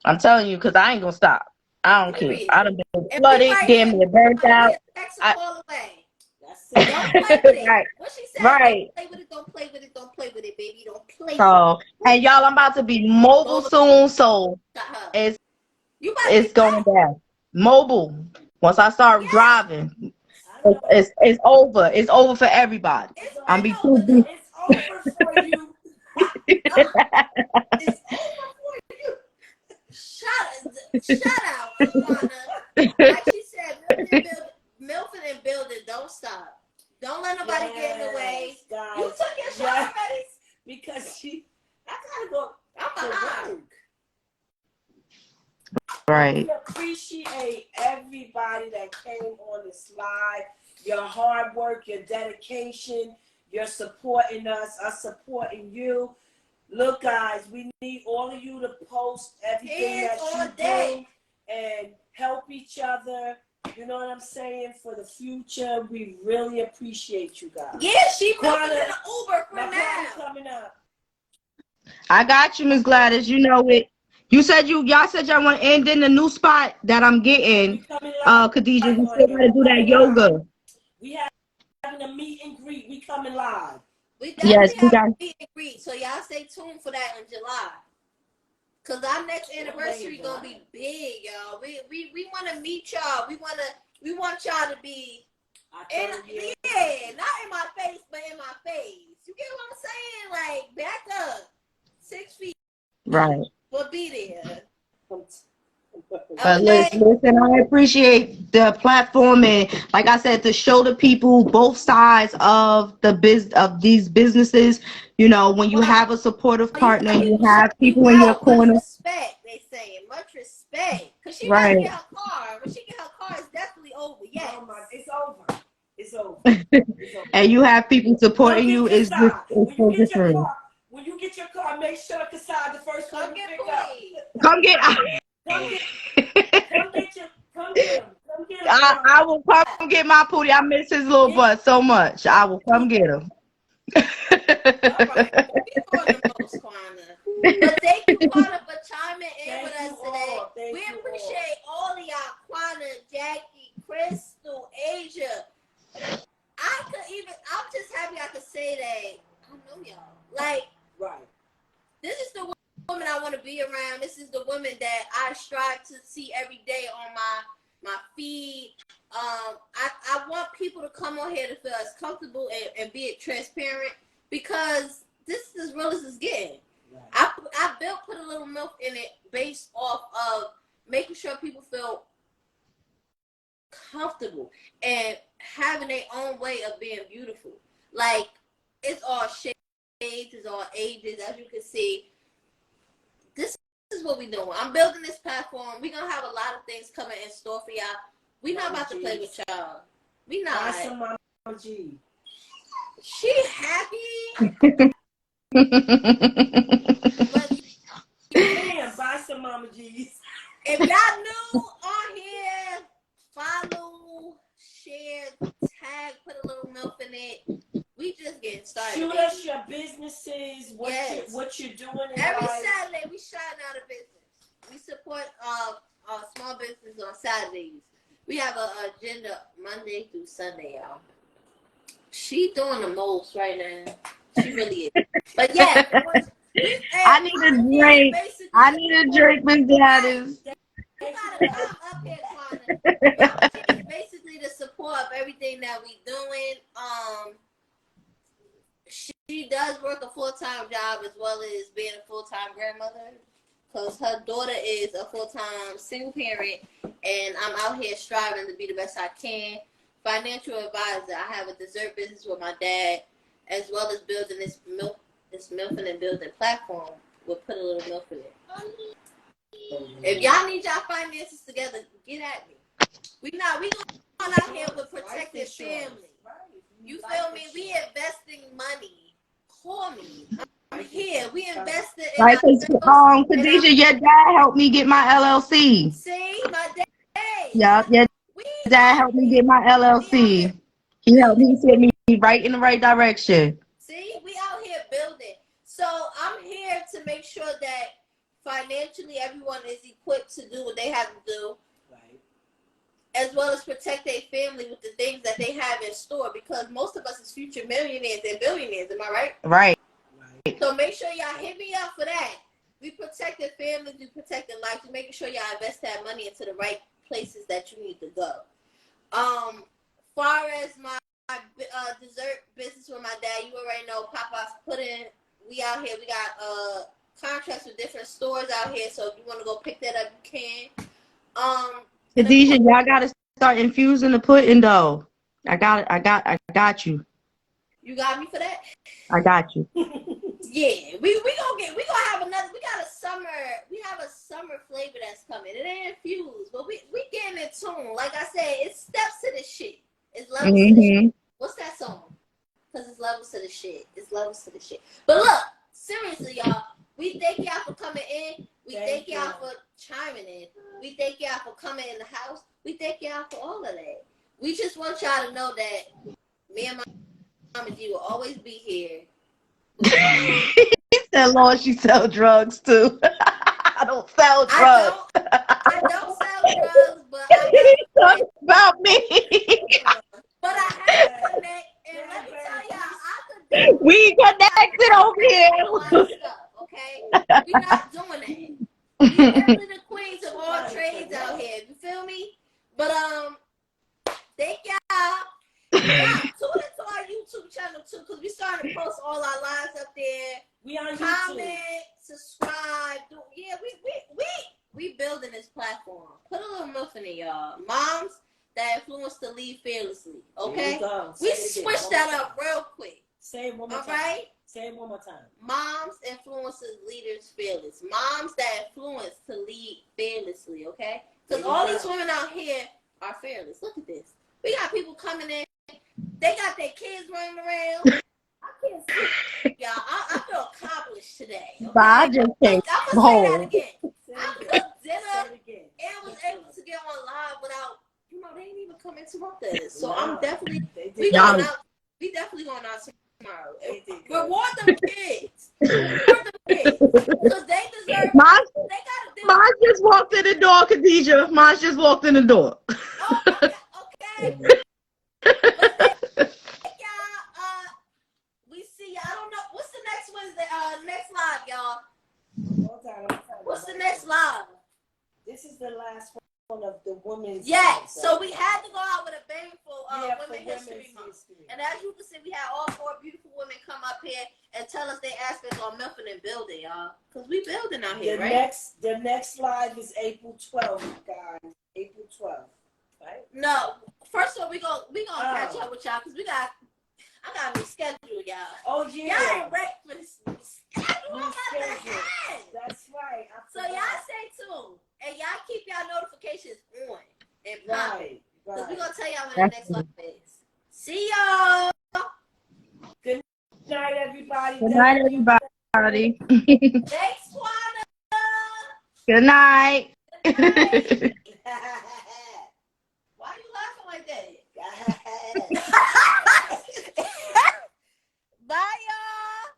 I'm telling you, because I ain't gonna stop. I don't care. I done been flooded, damn near burnt out.
Don't play with it.
Right.
What she said,
right.
Don't play with it, baby. Don't play with it.
So, and y'all, I'm about to be mobile soon, so it's going down. Mobile. Once I start driving, it's over. It's over for everybody. I'm be too deep.
It's over for you. It's over for you.
Shout out, Alana. Like she said, Milfn and building, don't stop. Don't let nobody get in the way. Guys, you took your shot already.
I gotta go. I'm behind.
Right.
We appreciate everybody that came on this live. Your hard work, your dedication, your supporting us supporting you. Look, guys, we need all of you to post everything that you do and help each other. You know what I'm saying? For the future, we really appreciate you guys.
Yeah, she coming in an Uber for now.
Coming up.
I got you, Miss Gladys. You know it. Y'all said y'all want to end in the new spot that I'm getting. Khadijah, we still gotta do that yoga.
We having a meet and greet. We coming live.
We definitely have a meet and greet. So y'all stay tuned for that in July. Cause our next anniversary gonna be big, y'all. We want to meet y'all. We want y'all to be not in my face, but in my face. You get what I'm saying? Like back up 6 feet.
Right.
We'll be there.
Listen, I appreciate the platform and, like I said, to show the people both sides of these businesses. You know, when you have a supportive partner, you have people in your corner.
Much respect, they saying. Much respect. Because she might get her car. When she get her car, it's definitely over. Yes. Oh my, it's over.
It's over.
And you have people supporting you. It's just so different.
When you get your car, make sure Kasai the first one you pick up.
Come get
him.
I will come get my Pootie. I miss his little butt so much. I will come get him.
All right. But thank you, Quana, for chiming in with us today. We appreciate all of y'all, Quana, Jackie, Crystal, Asia. I'm just happy I could say that. I know y'all. Like,
right.
This is the woman I want to be around. This is the woman that I strive to see every day on my feed. I want people to come on here to feel as comfortable and be transparent, because this is as real as it's getting. Right. I put a little milk in it based off of making sure people feel comfortable and having their own way of being beautiful. Like, it's all shades, it's all ages, as you can see. This is what we're doing. I'm building this platform. We're going to have a lot of things coming in store for y'all. We're not about to play with y'all. We not.
Buy some Mama G.
She happy. But
damn, buy some Mama G's.
If y'all new on here, follow, share, tag, put a little milk in it. We just getting started.
Shoot us your businesses, what you're doing.
Every Saturday, we shouting out a business. We support small business on Saturdays. We have an agenda Monday through Sunday, y'all. She doing the most right now. She really is. But yeah,
I need a drink. I need a drink, Miss Gladys.
You gotta come up here, Quana. It's basically the support of everything that we doing. She does work a full-time job as well as being a full-time grandmother, because her daughter is a full-time single parent, and I'm out here striving to be the best I can. Financial advisor. I have a dessert business with my dad, as well as building this Milfn and building platform. We'll put a little milk in it. If y'all need y'all finances together, get at me. We going out here with protected family. You feel me? We investing money. Call me. I'm here. We invested in
right, Khadijah, your dad helped me get my LLC.
See, my dad.
Yeah, your dad helped me get my LLC. He helped me set me right in the right direction.
See, we out here building. So I'm here to make sure that financially everyone is equipped to do what they have to do. As well as protect their family with the things that they have in store, because most of us is future millionaires and billionaires. Am I right?
Right.
So make sure y'all hit me up for that. We protect their families, we protect their lives, we making sure y'all invest that money into the right places that you need to go. Far as my dessert business with my dad, you already know Papa's Pudding. We out here. We got contracts with different stores out here. So if you want to go pick that up, you can.
Khadijah, y'all gotta start infusing the pudding though. I got you.
You got me for that?
I got you.
Yeah, we gonna have another. We have a summer flavor that's coming. It ain't infused, but we getting in tune. Like I said, it's steps to the shit. It's levels to the shit. What's that song? Because it's levels to the shit. It's levels to the shit. But look, seriously, y'all, we thank y'all for coming in. We thank y'all for chiming in. We thank y'all for coming in the house. We thank y'all for all of that. We just want y'all to know that me and my Mama G will always be here.
He said, Lord, she sell drugs too. I don't sell drugs.
I don't sell drugs, but I
talking about me.
But I have to connect, and let me tell y'all, I could definitely
We connected over here.
a lot of stuff, okay? We're not doing that. We definitely the queens of all trades out here. You feel me? But thank y'all. Yeah, tune into our YouTube channel too, because we started to post all our lives up there.
We on
Comment,
YouTube.
subscribe. We building this platform. Put a little Milfn in y'all. Moms that influence to lead fearlessly. Okay? We switched that up real quick.
Say it one more time.
All right?
Say it one more time.
Moms influences leaders fearless. Moms that influence to lead fearlessly. Okay? Because all these women out here are fearless. Look at this. We got people coming in. They got their kids running around. I can't see. Y'all, I feel accomplished today. Okay?
But I just can't
I'm going to say that again. I cooked dinner and was able to get on live without, they didn't even come interrupt us. So I'm definitely, we definitely going out tomorrow. Reward them kids. Reward them kids. Because they deserve it.
Mine just walked in the door, Khadijah. Mine just walked in the door.
Oh, okay. We see y'all. I don't know. What's the next Wednesday? Next live, y'all. What's the next live?
This is the last one of the women's.
Yes. So we had to go out with a bang for Women History Month. And as you can see, we had all 4 beautiful women come up here and tell us their aspects on Milfn and building, y'all. Because we building out here, right?
The next live is April 12th, guys. April 12th, right?
No. First of all, we gonna catch up with y'all because I got to reschedule y'all.
Oh, yeah.
Y'all ain't ready for this schedule.
That's right.
So y'all stay tuned. And y'all keep y'all notifications on and popping. Because we're going to tell y'all when the next live is. See y'all.
Good night, everybody.
Good night, everybody.
Thanks, Kwana.
Good night.
Good night. Why are you laughing like that? Bye, y'all.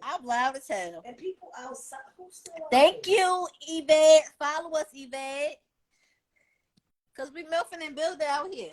I'm loud as hell.
And people outside who's still on.
Thank you, Yvette. Follow us, Yvette. Because we Milfn and build out here.